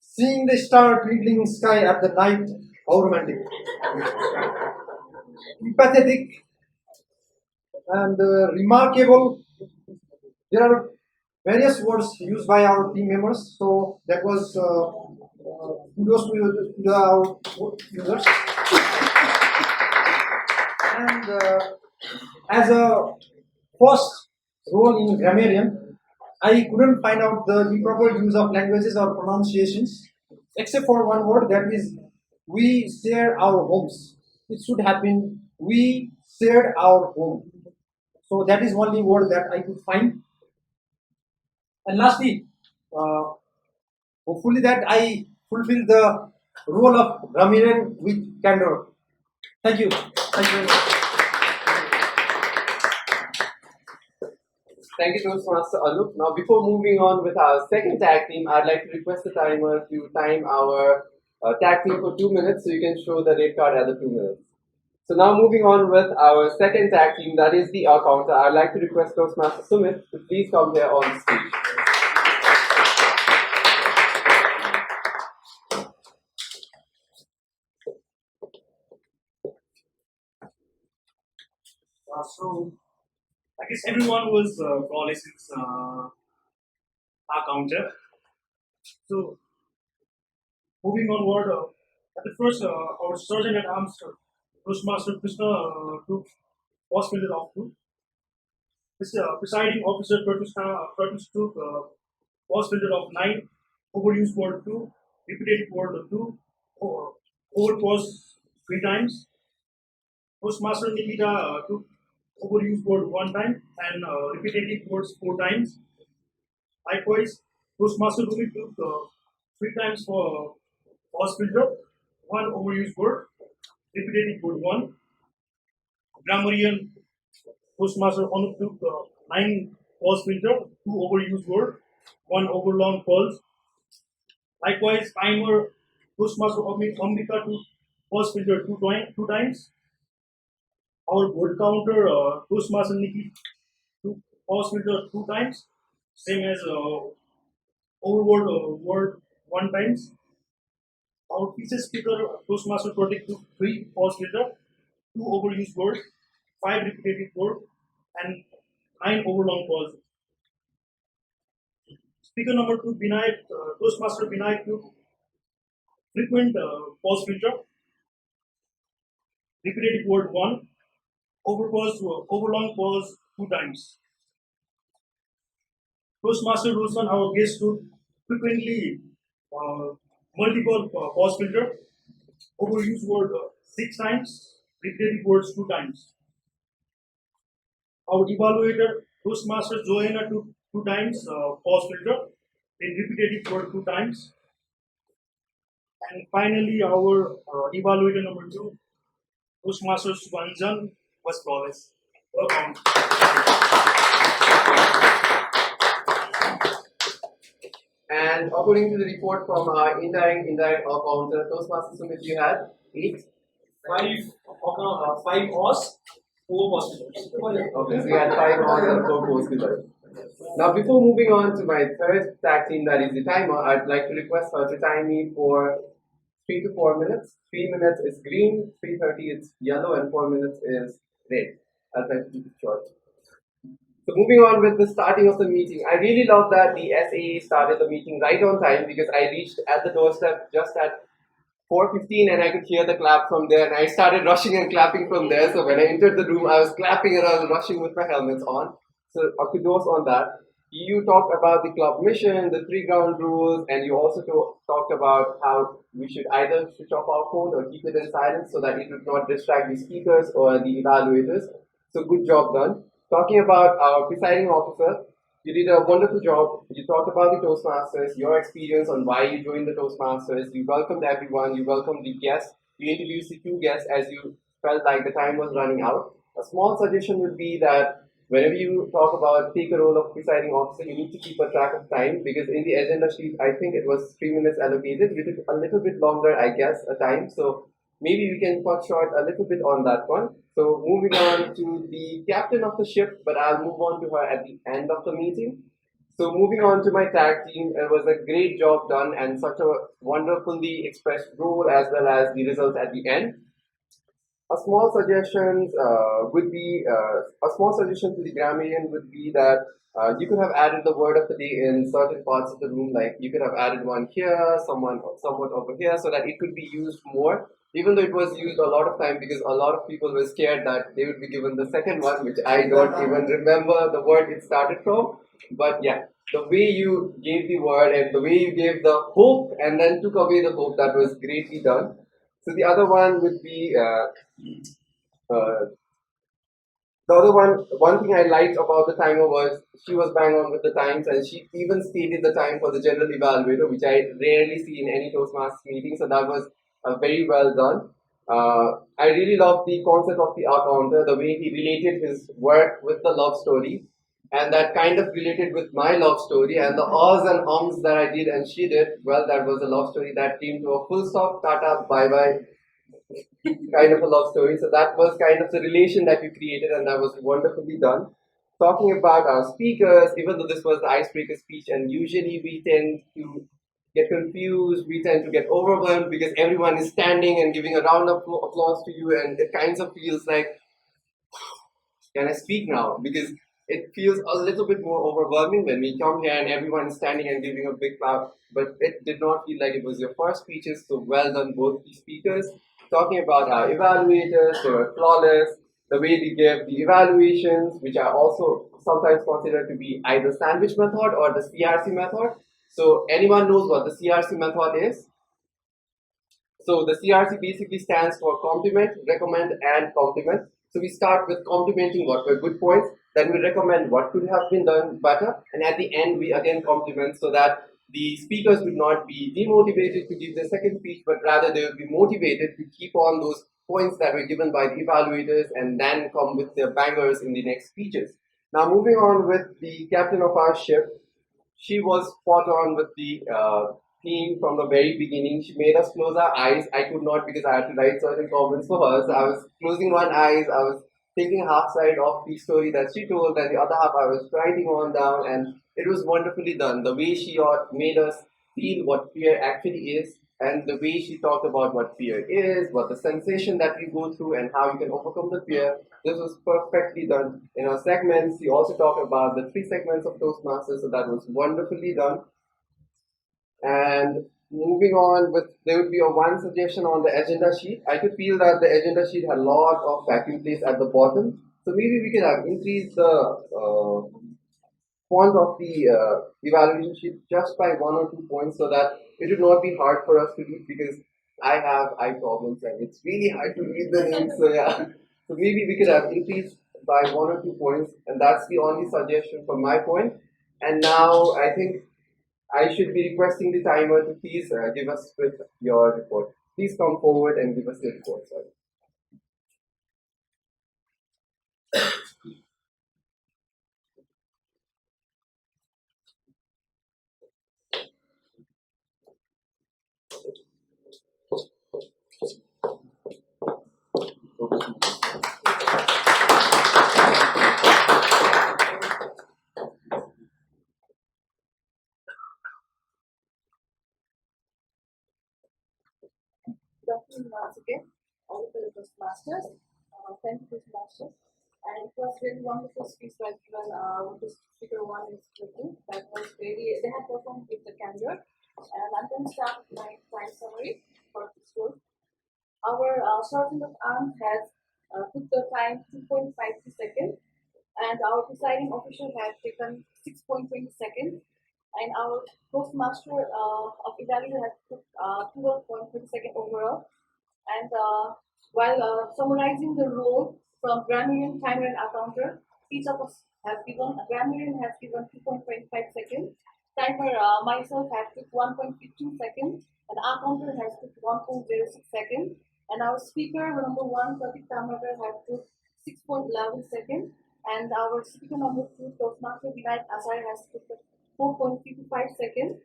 seeing the star twinkling sky at the night, how romantic. Empathetic and remarkable. There are various words used by our team members, so that was kudos to our users. And as a first role in grammarian, I couldn't find out the improper use of languages or pronunciations, except for one word, that is, we share our homes. It should have been we shared our home. So that is only word that I could find. And lastly, hopefully that I fulfill the role of Grammarian with candor. Thank you. Thank you very much. Thank you, Toastmaster Anup. Now, before moving on with our second tag team, I'd like to request the timer to time our tag team for 2 minutes so you can show the red card at the 2 minutes. So now moving on with our second tag team, that is the counter. I'd like to request Toastmaster Sumit to please come here on the stage. So I guess everyone was flawless in our counter. So moving onward, at the first, our sergeant at arms, Toastmaster Krishna, took hospital of two. This presiding officer Pratyush took hospital of 9, overused word 2, repeated word 2, over pause 3 times. Toastmaster Nikisha took overused word 1 time and repetitive words 4 times. Likewise, Toastmaster Rumit took 3 times for pause filter, 1 overused word, repetitive word 1. Grammarian Toastmaster Anup took 9 pause filter, 2 overused word, 1 overlong pause. Likewise, timer Toastmaster Ambika took pause filter 2 times. Our word counter Toastmaster Nikki took pause filter 2 times, same as overword word 1 times. Our feature speaker Toastmaster Pratik took 3 pause filter, 2 overused words, 5 repetitive words, and 9 overlong pause. Speaker number 2 Binayak, Toastmaster Binayak took frequent pause filter, repetitive word 1, overlong pause 2 times. Toastmaster Roshan, our guest, took frequently multiple pause filter, overused word 6 times, repetitive words 2 times. Our evaluator, Toastmaster Joyona, took 2 times pause filter, then repetitive word 2 times. And finally, our evaluator number 2, Toastmaster Shubhajan, was flawless. Welcome. And according to the report from our indirect counter, Toastmaster Sumit, you had 8? 5 O's, 4 positives. Okay, so you had 5 O's and 4 positives. Now, before moving on to my third tag team, that is the timer, I'd like to request her to time me for 3 to 4 minutes. 3 minutes is green, 3:30 is yellow, and 4 minutes is red. I'll try to keep it short. So moving on with the starting of the meeting, I really love that the SAE started the meeting right on time because I reached at the doorstep just at 4:15 and I could hear the clap from there and I started rushing and clapping from there. So when I entered the room, I was clapping and I was rushing with my helmets on. So kudos on that. You talked about the club mission, the 3 ground rules, and you also talked about how we should either switch off our phone or keep it in silence so that it would not distract the speakers or the evaluators. So good job done. Talking about our presiding officer, You did a wonderful job. You talked about the Toastmasters, your experience on why you joined the Toastmasters. You welcomed everyone. You welcomed the guests. You introduced the two guests as you felt like the time was running out. A small suggestion would be that whenever you talk about take a role of presiding officer, you need to keep a track of time because in the agenda sheet, I think it was 3 minutes allocated. You took a little bit longer, I guess, a time. So maybe we can cut short a little bit on that one. So moving on to the captain of the ship, but I'll move on to her at the end of the meeting. So moving on to my tag team, it was a great job done and such a wonderfully expressed role as well as the results at the end. A small suggestion would be a small suggestion to the Grammarian would be that you could have added the word of the day in certain parts of the room, like you could have added one here, somewhat over here, so that it could be used more. Even though it was used a lot of time because a lot of people were scared that they would be given the second one, which I don't even remember the word it started from. But yeah, the way you gave the word and the way you gave the hope and then took away the hope, that was greatly done. So the other one would be uh, the other one thing I liked about the timer was she was bang on with the times and she even stated the time for the general evaluator, which I rarely see in any Toastmasters meeting. So that was very well done. I really loved the concept of the counter, the way he related his work with the love story, and that kind of related with my love story and the ahs and ums that I did and she did. Well, that was a love story that came to a full stop. Tata, bye bye, kind of a love story. So that was kind of the relation that you created, and that was wonderfully done. Talking about our speakers, even though this was the icebreaker speech, and usually we tend to get confused, we tend to get overwhelmed because everyone is standing and giving a round of applause to you, and it kind of feels like, can I speak now? Because it feels a little bit more overwhelming when we come here and everyone is standing and giving a big clap. But it did not feel like it was your first speeches, so well done, both the speakers. Talking about our evaluators, they were flawless. The way they gave the evaluations, which are also sometimes considered to be either sandwich method or the CRC method. So anyone knows what the CRC method is? So the CRC basically stands for compliment, recommend, and compliment. So we start with complimenting what were good points, then we recommend what could have been done better, and at the end we again compliment so that the speakers would not be demotivated to give the second speech, but rather they will be motivated to keep on those points that were given by the evaluators and then come with their bangers in the next speeches. Now moving on with the captain of our ship, she was spot on with the theme from the very beginning. She made us close our eyes. I could not because I had to write certain comments for her. So I was closing one eyes. I was taking half side of the story that she told, and the other half I was writing on down, and it was wonderfully done. The way she made us feel what fear actually is, and the way she talked about what fear is, what the sensation that we go through, and how you can overcome the fear. This was perfectly done. In our segments, we also talked about the three segments of Toastmasters, so that was wonderfully done. And moving on with, there would be a one suggestion on the agenda sheet. I could feel that the agenda sheet had a lot of vacuum place at the bottom. So maybe we can have increased the font of the evaluation sheet just by 1 or 2 points so that it would not be hard for us to read because I have eye problems and it's really hard to read the names. So yeah, so maybe we could have increased by 1 or 2 points, and that's the only suggestion from my point. And now I think I should be requesting the timer to please give us with your report. Please come forward and give us the report. Sorry. Good afternoon once again, all of the Toastmasters, thank you Toastmasters. And it was really wonderful speech by given with the speaker one is speaking. That was really, they had performed with the candor. And I'm going to start with my time summary for this role. Our sergeant of arms has took the time 2.53 seconds, and our presiding official has taken 6.20 seconds, and our postmaster of evaluation has took 12.20 seconds overall. And while summarizing the role from Grammarian, timer, and accounter, each of us has given, Grammarian has given 2.25 seconds. Timer, myself has took 1.52 seconds, and our counter has took 1.06 seconds, and our speaker number 1, Pratik Tamrakar, has took 6.11 seconds, and our speaker number 2, Toastmaster Binayak Acharya, has took 4.55 seconds,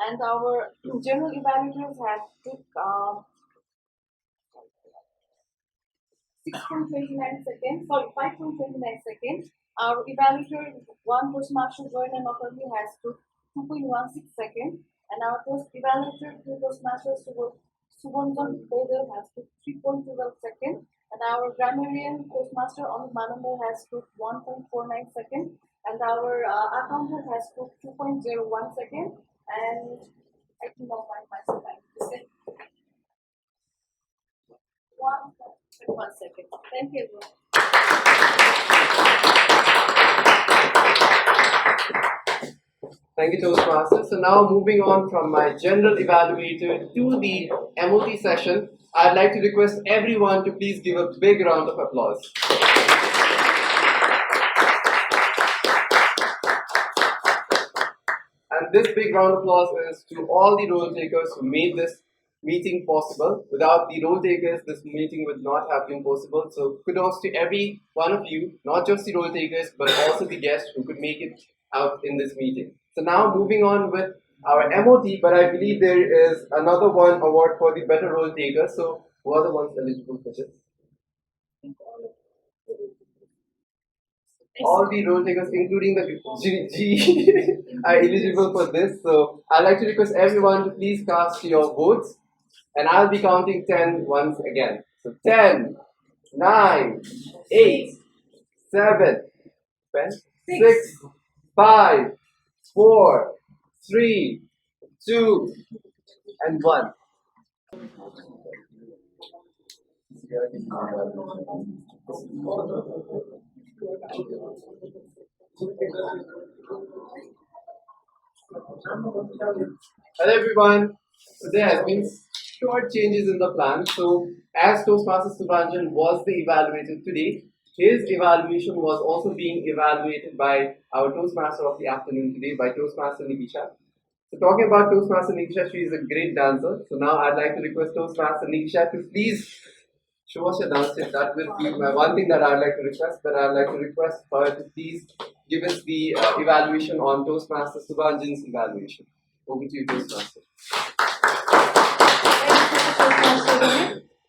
and our general evaluators have took 6.29 seconds, sorry, 5.29 seconds. Our evaluator, one Toastmaster Joyona Nakarmi, has took 2.16 seconds, and our evaluator, two Toastmasters, Shubhajan Paudel, has took 3.12 seconds, and our Grammarian Toastmaster Anup Manandhar has took 1.49 seconds, and our accountant has took 2.01 seconds, and I think I'll find myself like 1 second. Thank you. Thank you, Toastmaster. So now moving on from my general evaluator to the MOT session, I'd like to request everyone to please give a big round of applause. And this big round of applause is to all the role takers who made this meeting possible. Without the role takers, this meeting would not have been possible. So kudos to every one of you, not just the role takers, but also the guests who could make it out in this meeting. So now moving on with our MOT, but I believe there is another one award for the better role taker. So who are the ones eligible for this? All the role takers, including the G, are eligible for this. So I'd like to request everyone to please cast your votes. And I'll be counting 10 once again. So 10, 9, 8, 7, 6, 5, 4, 3, 2, and 1. Hello everyone. So there has been short changes in the plan. So as Toastmaster Shubhajan was the evaluator today, his evaluation was also being evaluated by our Toastmaster of the afternoon today, by Toastmaster Nikisha. So talking about Toastmaster Nikisha, she is a great dancer. So now I'd like to request Toastmaster Nikisha to please show us a dance step. That will be my one thing that I'd like to request. But I'd like to request her to please give us the evaluation on Toastmaster Shubhajan's evaluation. Over to you, Toastmaster.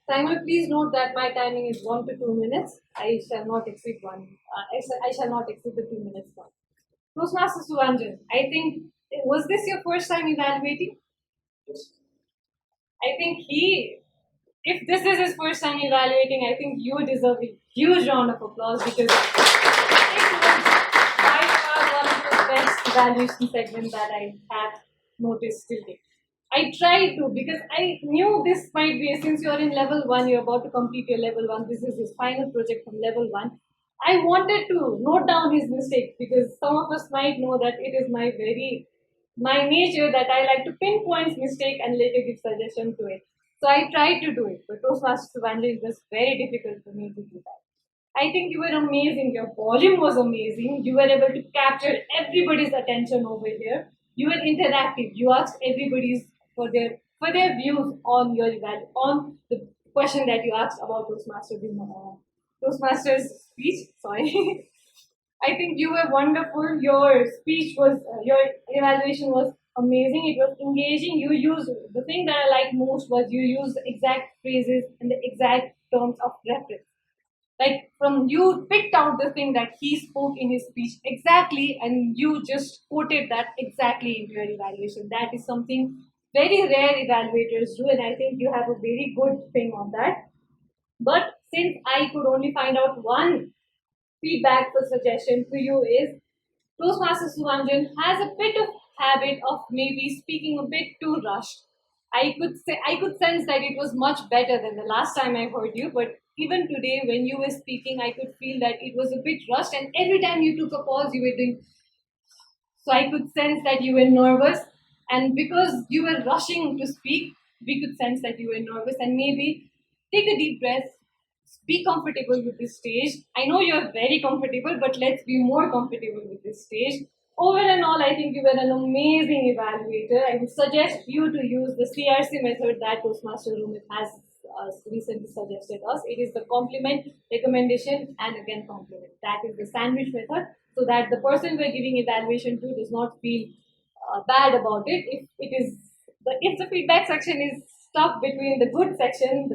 Timer, please note that my timing is 1 to 2 minutes. I shall not exceed I shall not exceed the 2 minutes mark. Toastmaster Shubhajan, I think, was this your first time evaluating? Yes. I think if this is his first time evaluating, I think you deserve a huge round of applause because it was by far one of the best evaluation segments that I have noticed till date. I tried to because I knew this might be, since you're in level 1, you're about to complete your level 1, this is his final project from level 1. I wanted to note down his mistakes because some of us might know that it is my nature that I like to pinpoint mistake and later give suggestion to it. So I tried to do it, but Toastmasters Evangelism was very difficult for me to do that. I think you were amazing. Your volume was amazing. You were able to capture everybody's attention over here. You were interactive. You asked everybody's for their views on on the question that you asked about Toastmasters speech. Sorry. I think you were wonderful. Your speech was, your evaluation was amazing. It was engaging. You used, the thing that I liked most was you used the exact phrases and the exact terms of reference. Like from you picked out the thing that he spoke in his speech exactly, and you just quoted that exactly into your evaluation. That is something very rare evaluators do, and I think you have a very good thing on that. But since I could only find out one feedback for suggestion to you is Toastmaster Shubhajan has a bit of habit of maybe speaking a bit too rushed. I could sense that it was much better than the last time I heard you, but even today when you were speaking, I could feel that it was a bit rushed, and every time you took a pause, you were doing. So I could sense that you were nervous, and because you were rushing to speak, we could sense that you were nervous, and maybe take a deep breath, be comfortable with this stage. I know you're very comfortable, but let's be more comfortable with this stage. Over and all, I think you were an amazing evaluator. I would suggest you to use the CRC method that Toastmaster Rumit has recently suggested us. It is the compliment, recommendation, and again compliment. That is the sandwich method, so that the person we're giving evaluation to does not feel bad about it. If the feedback section is stuck between the good section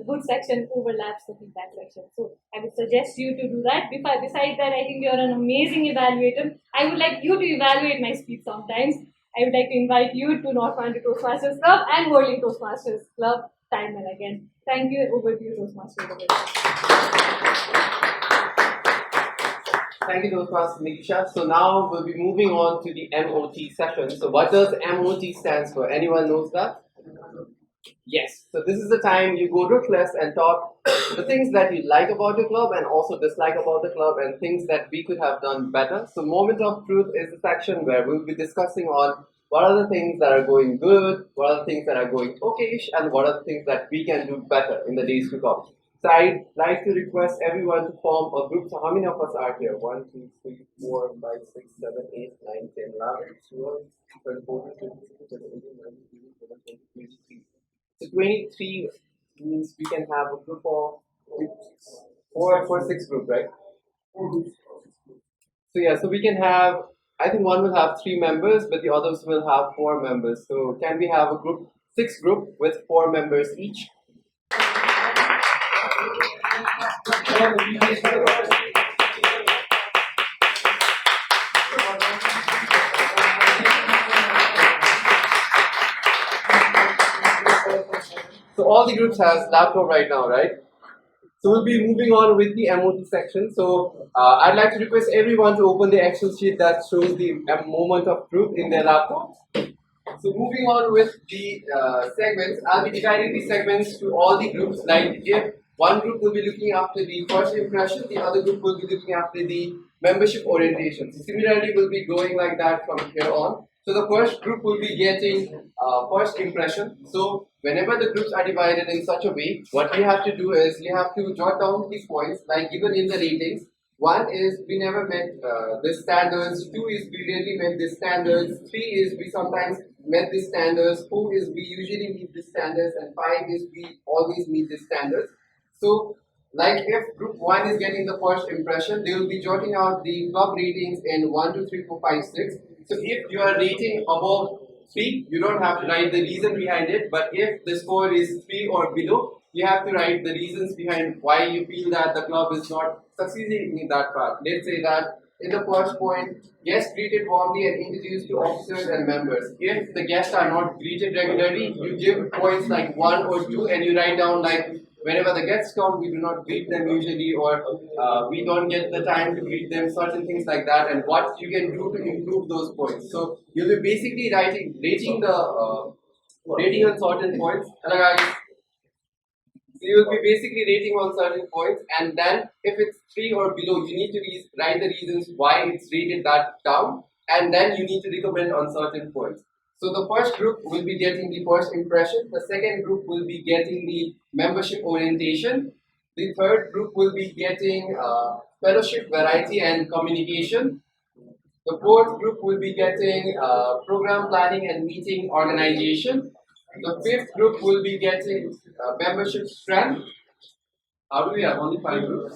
overlaps the feedback section. So I would suggest you to do that. Besides that, I think you're an amazing evaluator. I would like you to evaluate my speech sometimes. I would like to invite you to North Manandhar Toastmasters Club and WorldLink Toastmasters Club time and again. Thank you. Over to you, Toastmasters. Thank you, Toastmaster Nikisha. So now we'll be moving on to the MOT session. So what does MOT stands for? Anyone knows that? Yes. So this is the time you go to a class and talk the things that you like about your club and also dislike about the club and things that we could have done better. So Moment of Truth is the section where we'll be discussing on what are the things that are going good, what are the things that are going okayish, and what are the things that we can do better in the days to come. So I'd like to request everyone to form a group. So how many of us are here? 1, 2, 3, 4, 5, 6, 7, 8, 9, 10, 11, 12, 13, 14, 15, 16, 17, 18, 19, 20, 21, 22, 23. So 23 means we can have a group of 6 group, right? So yeah, so we can have, I think one will have 3 members, but the others will have 4 members. So can we have a group, 6 group with 4 members each? So all the groups has laptop right now, right? So we'll be moving on with the MOT section. So I'd like to request everyone to open the Excel sheet that shows the moment of truth in their laptop. So moving on with the segments, I'll be dividing the segments to all the groups. Like if one group will be looking after the first impression, the other group will be looking after the membership orientation. So similarly, we'll be going like that from here on. So the first group will be getting first impression. So whenever the groups are divided in such a way, what you have to do is you have to jot down these points like given in the ratings. 1 is we never met the standards, 2 is we really met the standards, 3 is we sometimes met the standards, 4 is we usually meet the standards, and 5 is we always meet the standards. So like if group 1 is getting the first impression, they will be jotting out the club ratings in 1, 2, 3, 4, 5, 6. So if you are rating above 3, you don't have to write the reason behind it, but if the score is 3 or below, you have to write the reasons behind why you feel that the club is not succeeding in that part. Let's say that in the first point, guests greeted warmly and introduced to officers and members. If the guests are not greeted regularly, you give points like 1 or 2 and you write down like whenever the guests come, we do not greet them usually, or we don't get the time to greet them, certain things like that, and what you can do to improve those points. So you'll be basically rating on certain points. Hello guys. So you will be basically rating on certain points, and then if it's 3 or below, you need to write the reasons why it's rated that down, and then you need to recommend on certain points. So the first group will be getting the first impression, the second group will be getting the membership orientation, the third group will be getting fellowship, variety and communication, the fourth group will be getting program planning and meeting organization, the fifth group will be getting membership strength. How do we have only 5 groups?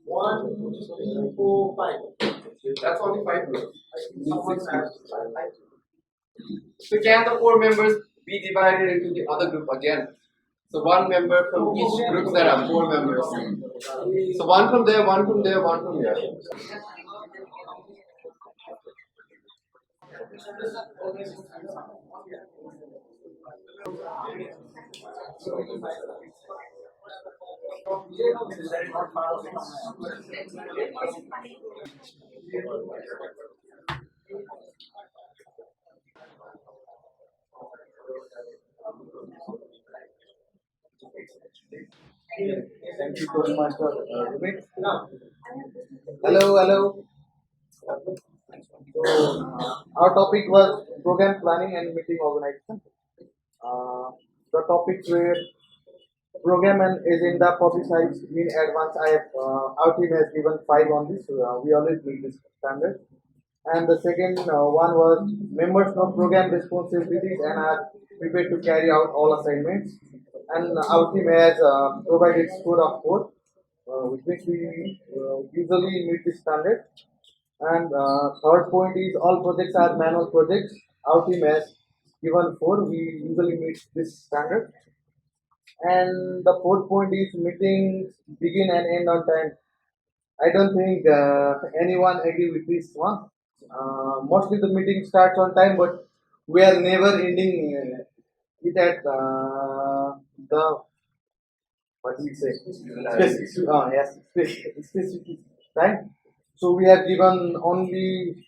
1, 2, 3, 4, 5. That's only 5 groups. So can the 4 members be divided into the other group again? So 1 member from each group, there are 4 members. So 1 from there, 1 from there, 1 from here. Thank you, Toastmaster Rumit. Hello. So, our topic was program planning and meeting organization. The topics were program and agenda publicized in advance. I have our team has given 5 on this. We always meet this standard. And the second one was members of program responsibilities and are prepared to carry out all assignments. And our team has provided score of 4, which means we usually meet this standard. And third point is all projects are manual projects. Our team has given 4. We usually meet this standard. And the fourth point is meetings begin and end on time. I don't think anyone agree with this one. Mostly the meeting starts on time, but we are never ending it at the what do we say? Specific, yes, specific time. So we have given only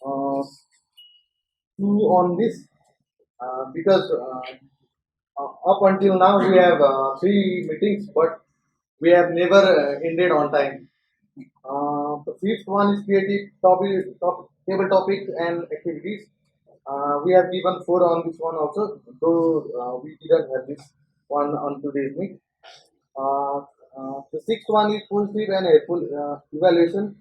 2 on this because up until now we have 3 meetings, but we have never ended on time. The fifth one is creative table topics and activities. We have given 4 on this one also, though we didn't have this one on today's meet. The sixth one is full sleep and a full evaluation.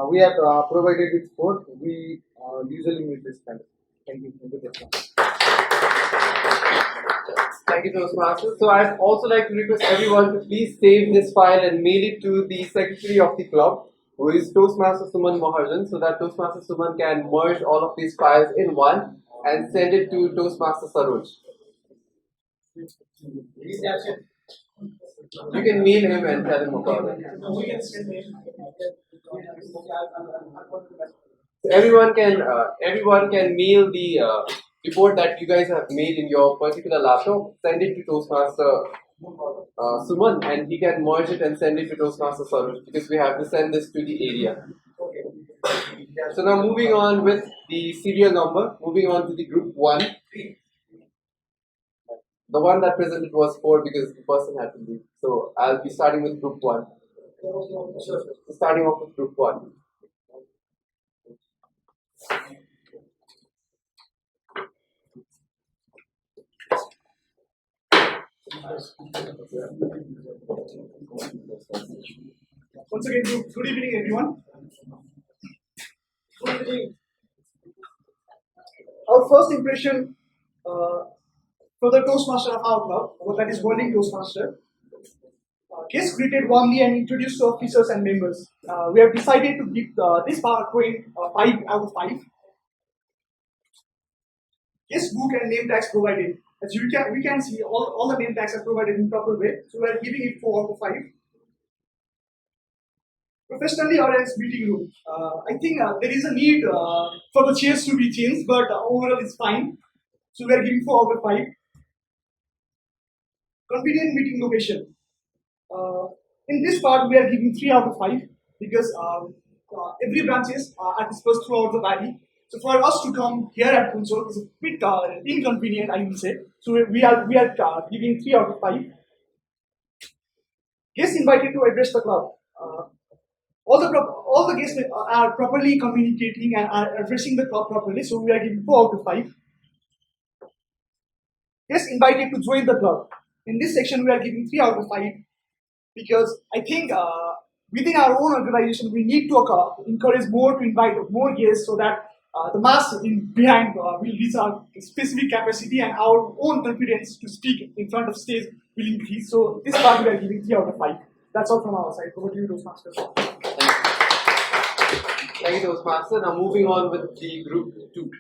We have provided with 4. We usually meet this kind of. Thank you. Thank you, Toastmasters. So I'd also like to request everyone to please save this file and mail it to the secretary of the club, who is Toastmaster Suman Mahajan, so that Toastmaster Suman can merge all of these files in one and send it to Toastmaster Saroj. You can mail him and tell him about it. Everyone can mail the report that you guys have made in your particular laptop, send it to Toastmaster Suman, and he can merge it and send it to Toastmaster Saroj, because we have to send this to the area. So now moving on with the serial number, moving on to the group 1. The one that presented was 4 because the person had to leave. So I'll be starting with group 1. Starting off with group 1. Once again, good evening, everyone. Our first impression for the Toastmaster of our club, that is WorldLink Toastmaster. Guests greeted warmly and introduced to officers and members. We have decided to give this PowerPoint 5 out of 5. Guest book and name tags provided. As we can see, all the name tags are provided in proper way. So we are giving it 4 out of 5. Professionally organized meeting room. I think there is a need for the chairs to be changed, but overall it's fine. So we are giving 4 out of 5. Convenient meeting location. In this part, we are giving 3 out of 5 because every branches are dispersed throughout the valley. So for us to come here at Punjab is a bit inconvenient, I will say. So we are giving 3 out of 5. Guests invited to address the club. All the guests are properly communicating and are addressing the club properly. So we are giving 4 out of 5. Guests invited to join the club. In this section, we are giving 3 out of 5 because I think within our own organization, we need to encourage more to invite more guests so that the mass behind will reach our specific capacity and our own confidence to speak in front of stage will increase. So this part we are giving 3 out of 5. That's all from our side. Over to you, Toastmasters. Thank you, Toastmaster. Now moving on with the group 2.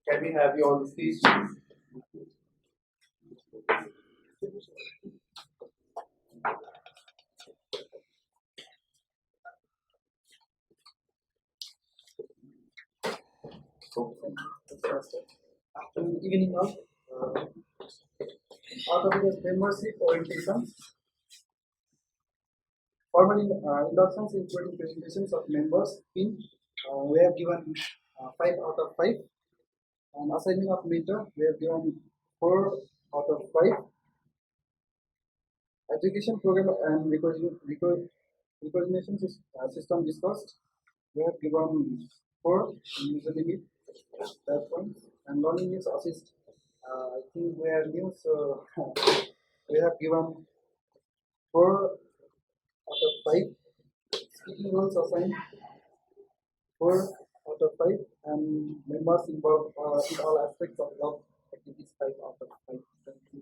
Can we have you on the stage, please? After evening of out of the membership orientation, formal inductions including presentations of members in we have given 5 out of 5, and assigning of mentor we have given 4 out of 5. Education program and recognition system discussed, we have given 4, usually meet that point, and learning is assist I think we are new, so we have given 4 out of 5 speaking roles assigned. 4 out of 5, and members involved in all aspects of love activities 5 out of 5. Thank you.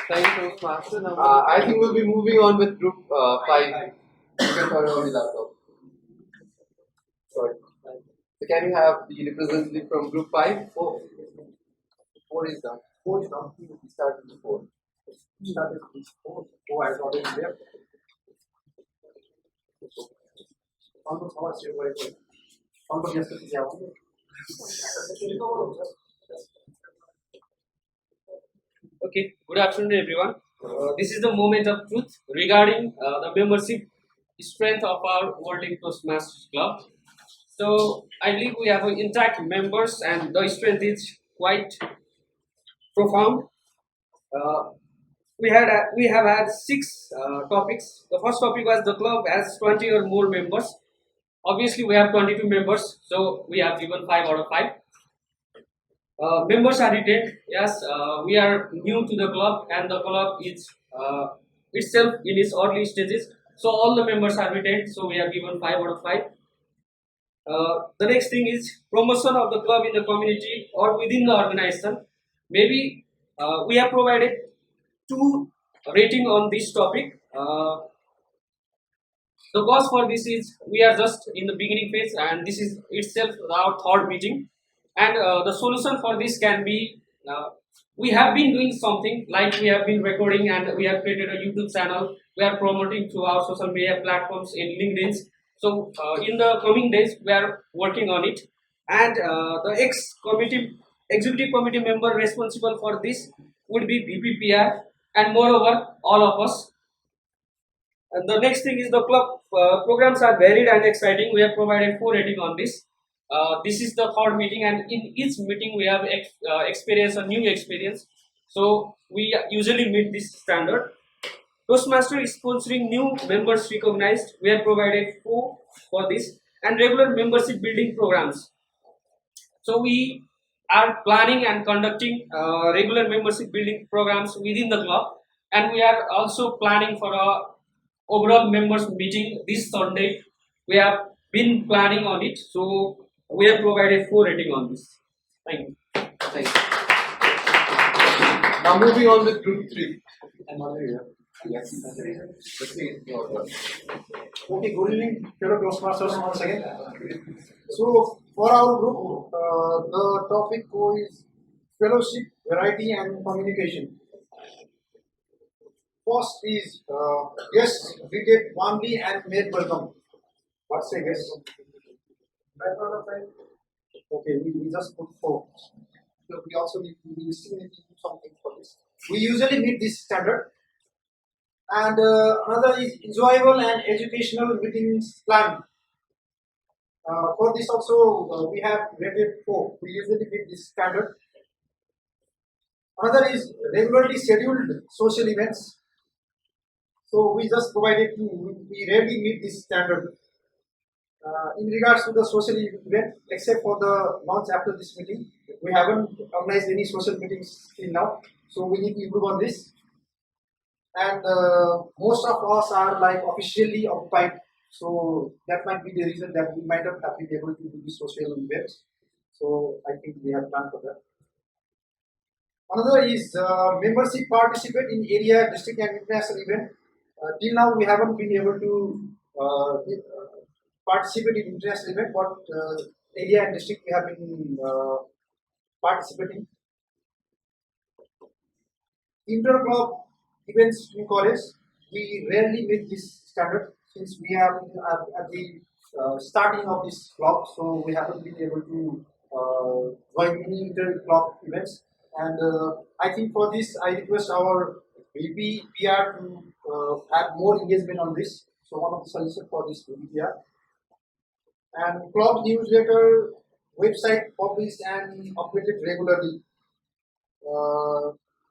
Thank you, Toastmaster. I think we'll be moving on with group 5. You can turn on the laptop. Sorry. So can you have the representative from group 5? 4. 4 is done. 4 is done. We start with 4. Start with 4. 4 is already there. Almost how much you were going. Almost yesterday. Okay, good afternoon everyone. This is the moment of truth regarding the membership strength of our WorldLink Toastmasters Club. So I believe we have intact members and the strength is quite profound. We have had 6 topics. The first topic was the club has 20 or more members. Obviously, we have 22 members, so we have given 5 out of 5. Members are retained. Yes, we are new to the club, and the club is itself in its early stages. So all the members are retained. So we have given 5 out of 5. The next thing is promotion of the club in the community or within the organization. Maybe we have provided 2 rating on this topic. The cause for this is we are just in the beginning phase, and this is itself our 3rd meeting. And the solution for this can be we have been doing something like we have been recording and we have created a YouTube channel. We are promoting through our social media platforms in LinkedIn. So in the coming days, we are working on it. And the executive committee member responsible for this would be BPPR, and moreover, all of us. And the next thing is the club programs are varied and exciting. We have provided 4 rating on this. This is the 3rd meeting, and in each meeting we have experienced a new experience. So we usually meet this standard. Toastmaster is sponsoring new members recognized. We have provided 4 for this, and regular membership building programs. So we are planning and conducting regular membership building programs within the club, and we are also planning for a overall members meeting this Sunday. We have been planning on it, so we have provided 4 rating on this. Thank you. Thank you. Now moving on with group 3. I'm already here. Yes. Okay, good evening, fellow Toastmasters once again. So, for our group, the topic is fellowship, variety, and communication. First is yes, we get warmly and made welcome. What say yes? Okay, we just put 4. So we also we still need to do something for this. We usually meet this standard. And another is enjoyable and educational meetings planned. For this also we have rated 4. We usually meet this standard. Another is regularly scheduled social events. So we just provided 2. We rarely meet this standard. In regards to the social event, except for the launch after this meeting, we haven't organized any social meetings till now. So we need to improve on this. And most of us are like officially occupied, so that might be the reason that we might not have been able to do the social events. So I think we have planned for that. Another is membership participate in area, district, and international event. Till now we haven't been able to participate in international event, but area and district we have been participating. Inter-club events in college, we rarely meet this standard since we are at the starting of this club, so we haven't been able to join any inter-club events. And I think for this, I request our VP PR to have more engagement on this. So one of the solutions for this VP PR. And club newsletter, website published and updated regularly.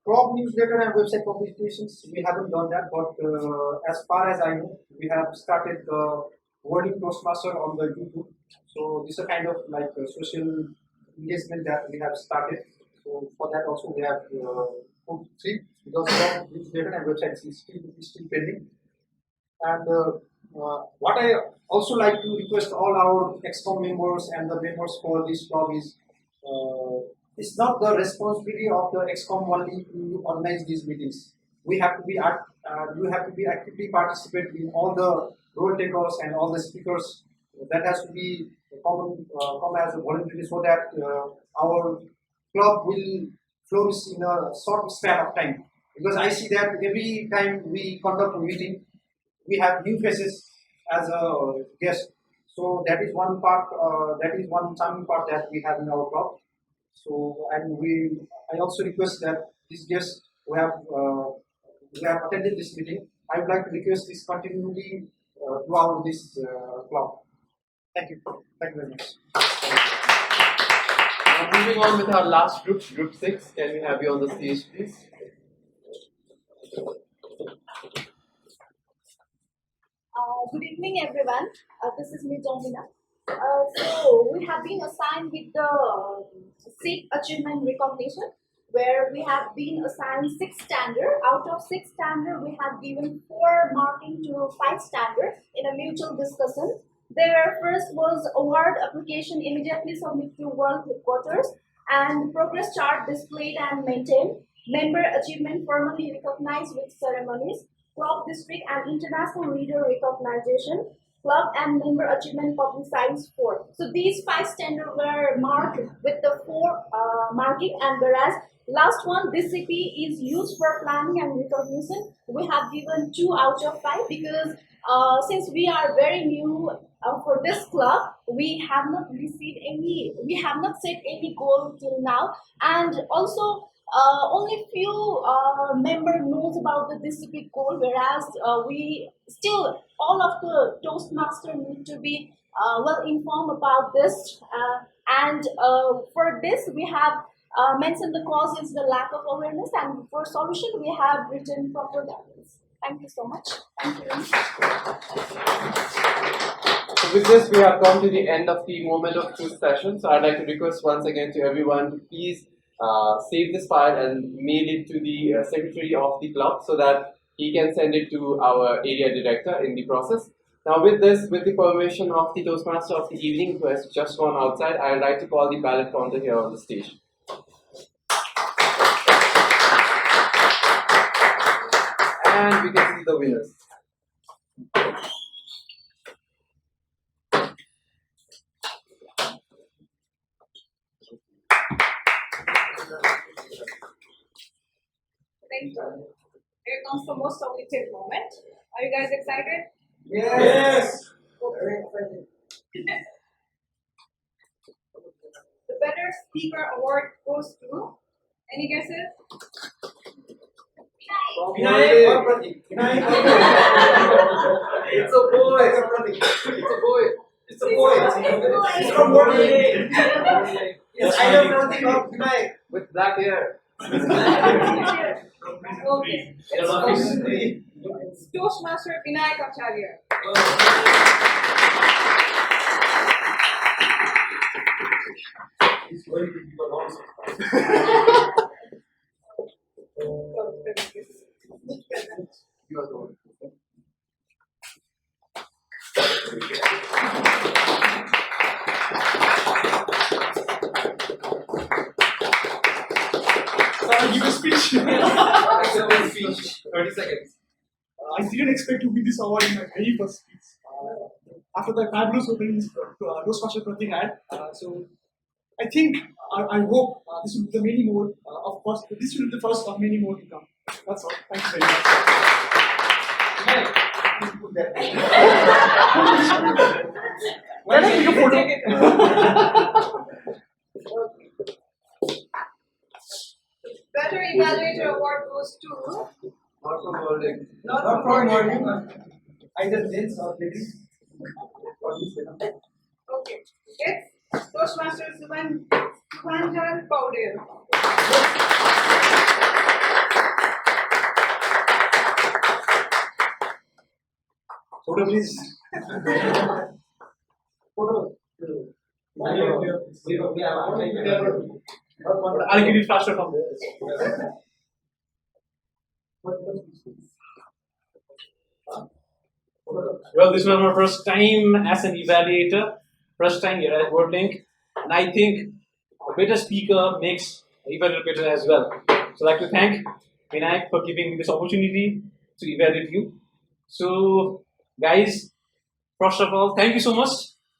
Club newsletter and website publications, we haven't done that, but as far as I know, we have started the WorldLink Toastmaster on the YouTube. So this is a kind of like a social engagement that we have started. So for that also we have put 3 because of which data and websites is still pending. And what I also like to request all our EXCOM members and the members for this club is it's not the responsibility of the EXCOM only to organize these meetings. We have to be you have to be actively participate in all the role takers and all the speakers. That has to be come as a voluntary so that our club will flourish in a short span of time. Because I see that every time we conduct a meeting, we have new faces as a guest. So that is one part. That is one charming part that we have in our club. So and I also request that these guests who have attended this meeting, I would like to request this continually throughout this club. Thank you. Thank you very much. Moving on with our last group, Group 6. Can we have you on the stage, please? Good evening, everyone. This is me, Joyona. So we have been assigned with the SIG achievement recognition, where we have been assigned 6 standard. Out of 6 standard, we have given 4 marking to 5 standard in a mutual discussion. Their first was award application immediately submit to World Headquarters and progress chart displayed and maintained. Member achievement formally recognized with ceremonies. Club district and international leader recognition. Club and member achievement publicized 4. So these 5 standards were marked with the 4 marking, and whereas last one, DCP is used for planning and recognition. We have given 2 out of 5 because since we are very new for this club, we have not set any goal till now, and also only few member knows about the DCP goal, whereas we still all of the Toastmaster need to be well informed about this, and for this we have mentioned the cause is the lack of awareness, and for solution we have written proper guidance. Thank you so much. Thank you. So with this, we have come to the end of the Moment of Truth session. So I'd like to request once again to everyone to please save this file and mail it to the secretary of the club so that he can send it to our area director in the process. Now with this, with the permission of the Toastmaster of the evening who has just gone outside, I'd like to call the ballot counter here on the stage. And we can see the winners. Thank you. Here comes the most awaited moment. Are you guys excited? Yes. Okay. The Better Speaker Award goes to, any guesses? Binayak or Pratik? Binayak or Pratik? It's a boy. It's a Pratik. It's a boy. It's a boy. It's from WorldLink. Yes, I am Pratik of Binayak with black hair. Okay. It's Toastmaster Binayak Acharya. He's going to give a long You are the one. Give a speech. Excellent speech. 30 seconds. I didn't expect to win this award in my very first speech. After the fabulous opening Toastmaster Pratik had, so I think, I hope this will be the many more. Of course, this will be the first of many more to come. That's all. Thank you very much. Why don't you take a Better Evaluator Award goes to. Not from WorldLink. Not from WorldLink. Either this or this. Okay. It's Toastmaster Shubhajan Paudel. Photo please. Photo. I'll give you faster from there. Well, this was my first time as an evaluator, first time here at WorldLink, and I think a better speaker makes evaluator better as well. So I'd like to thank Binayak for giving me this opportunity to evaluate you. So, guys, first of all, thank you so much.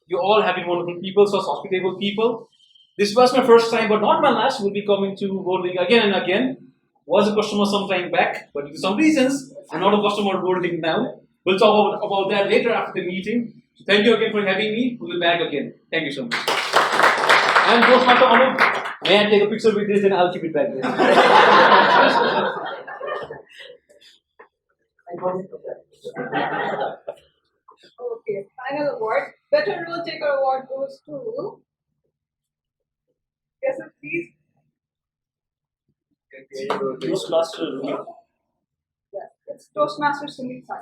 You all have been wonderful people, so hospitable people. This was my first time, but not my last. We'll be coming to WorldLink again and again. Was a customer some time back, but due to some reasons, I'm not a customer of WorldLink now. We'll talk about that later after the meeting. So thank you again for having me. We'll be back again. Thank you so much. And Toastmaster Anup, may I take a picture with this and I'll keep it back there. Okay, final award. Better role taker award goes to. Yes, sir, please. Toastmaster Rumit. Yes, it's Toastmaster Sumit. Well,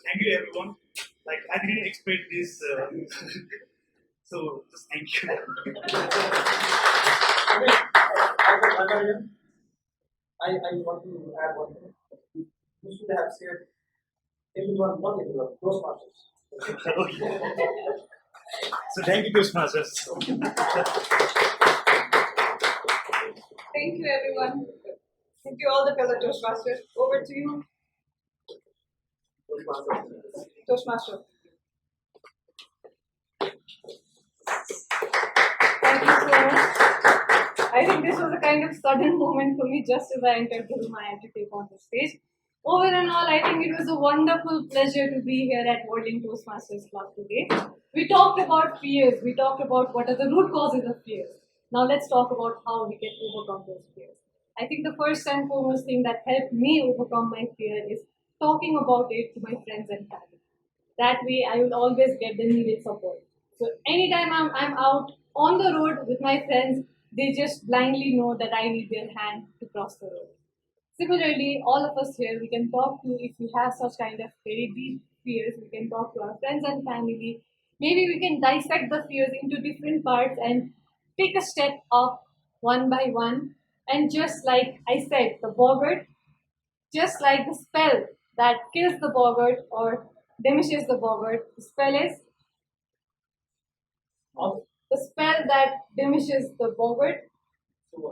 thank you everyone. Like I didn't expect this, so just thank you. I want to add one thing. You should have said everyone not everyone, Toastmasters. Okay. So thank you, Toastmasters. Thank you, everyone. Thank you, all the fellow Toastmasters. Over to you, Toastmaster. Thank you so much. I think this was a kind of sudden moment for me just as I entered the room. I had to take on the stage. Over and all, I think it was a wonderful pleasure to be here at WorldLink Toastmasters Club today. We talked about fears. We talked about what are the root causes of fears. Now let's talk about how we can overcome those fears. I think the first and foremost thing that helped me overcome my fear is talking about it to my friends and family. That way, I will always get the needed support. So anytime I'm out on the road with my friends, they just blindly know that I need their hand to cross the road. Similarly, all of us here, we can talk to, if we have such kind of very deep fears, we can talk to our friends and family. Maybe we can dissect the fears into different parts and take a step up one by one. And just like I said, the boggart, just like the spell that kills the boggart or diminishes the boggart, the spell is the spell that diminishes the boggart. Come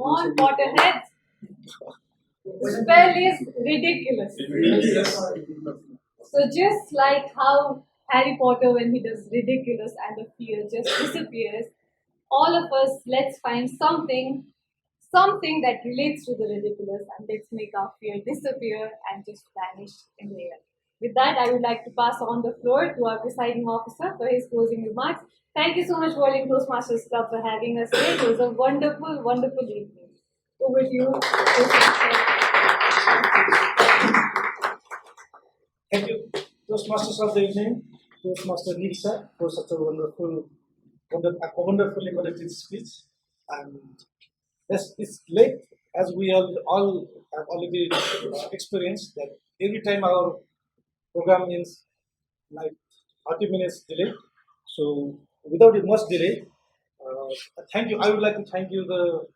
on, Potterheads. The spell is ridiculous. So just like how Harry Potter, when he does ridiculous and the fear just disappears, all of us, let's find something that relates to the ridiculous, and let's make our fear disappear and just vanish in the air. With that, I would like to pass on the floor to our presiding officer for his closing remarks. Thank you so much, WorldLink Toastmasters Club, for having us here. It was a wonderful, wonderful evening. Over to you. Thank you, Toastmasters of the evening, Toastmaster Nikisha, for such a wonderfully conducted speech. And yes, it's late, as we all have already experienced that every time our program is like 30 minutes delay. So without much delay, thank you. I would like to thank the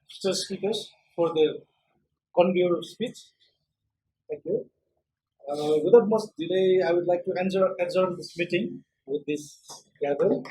featured speakers for their conveyor speech. Thank you. Without much delay, I would like to adjourn this meeting with this gathering.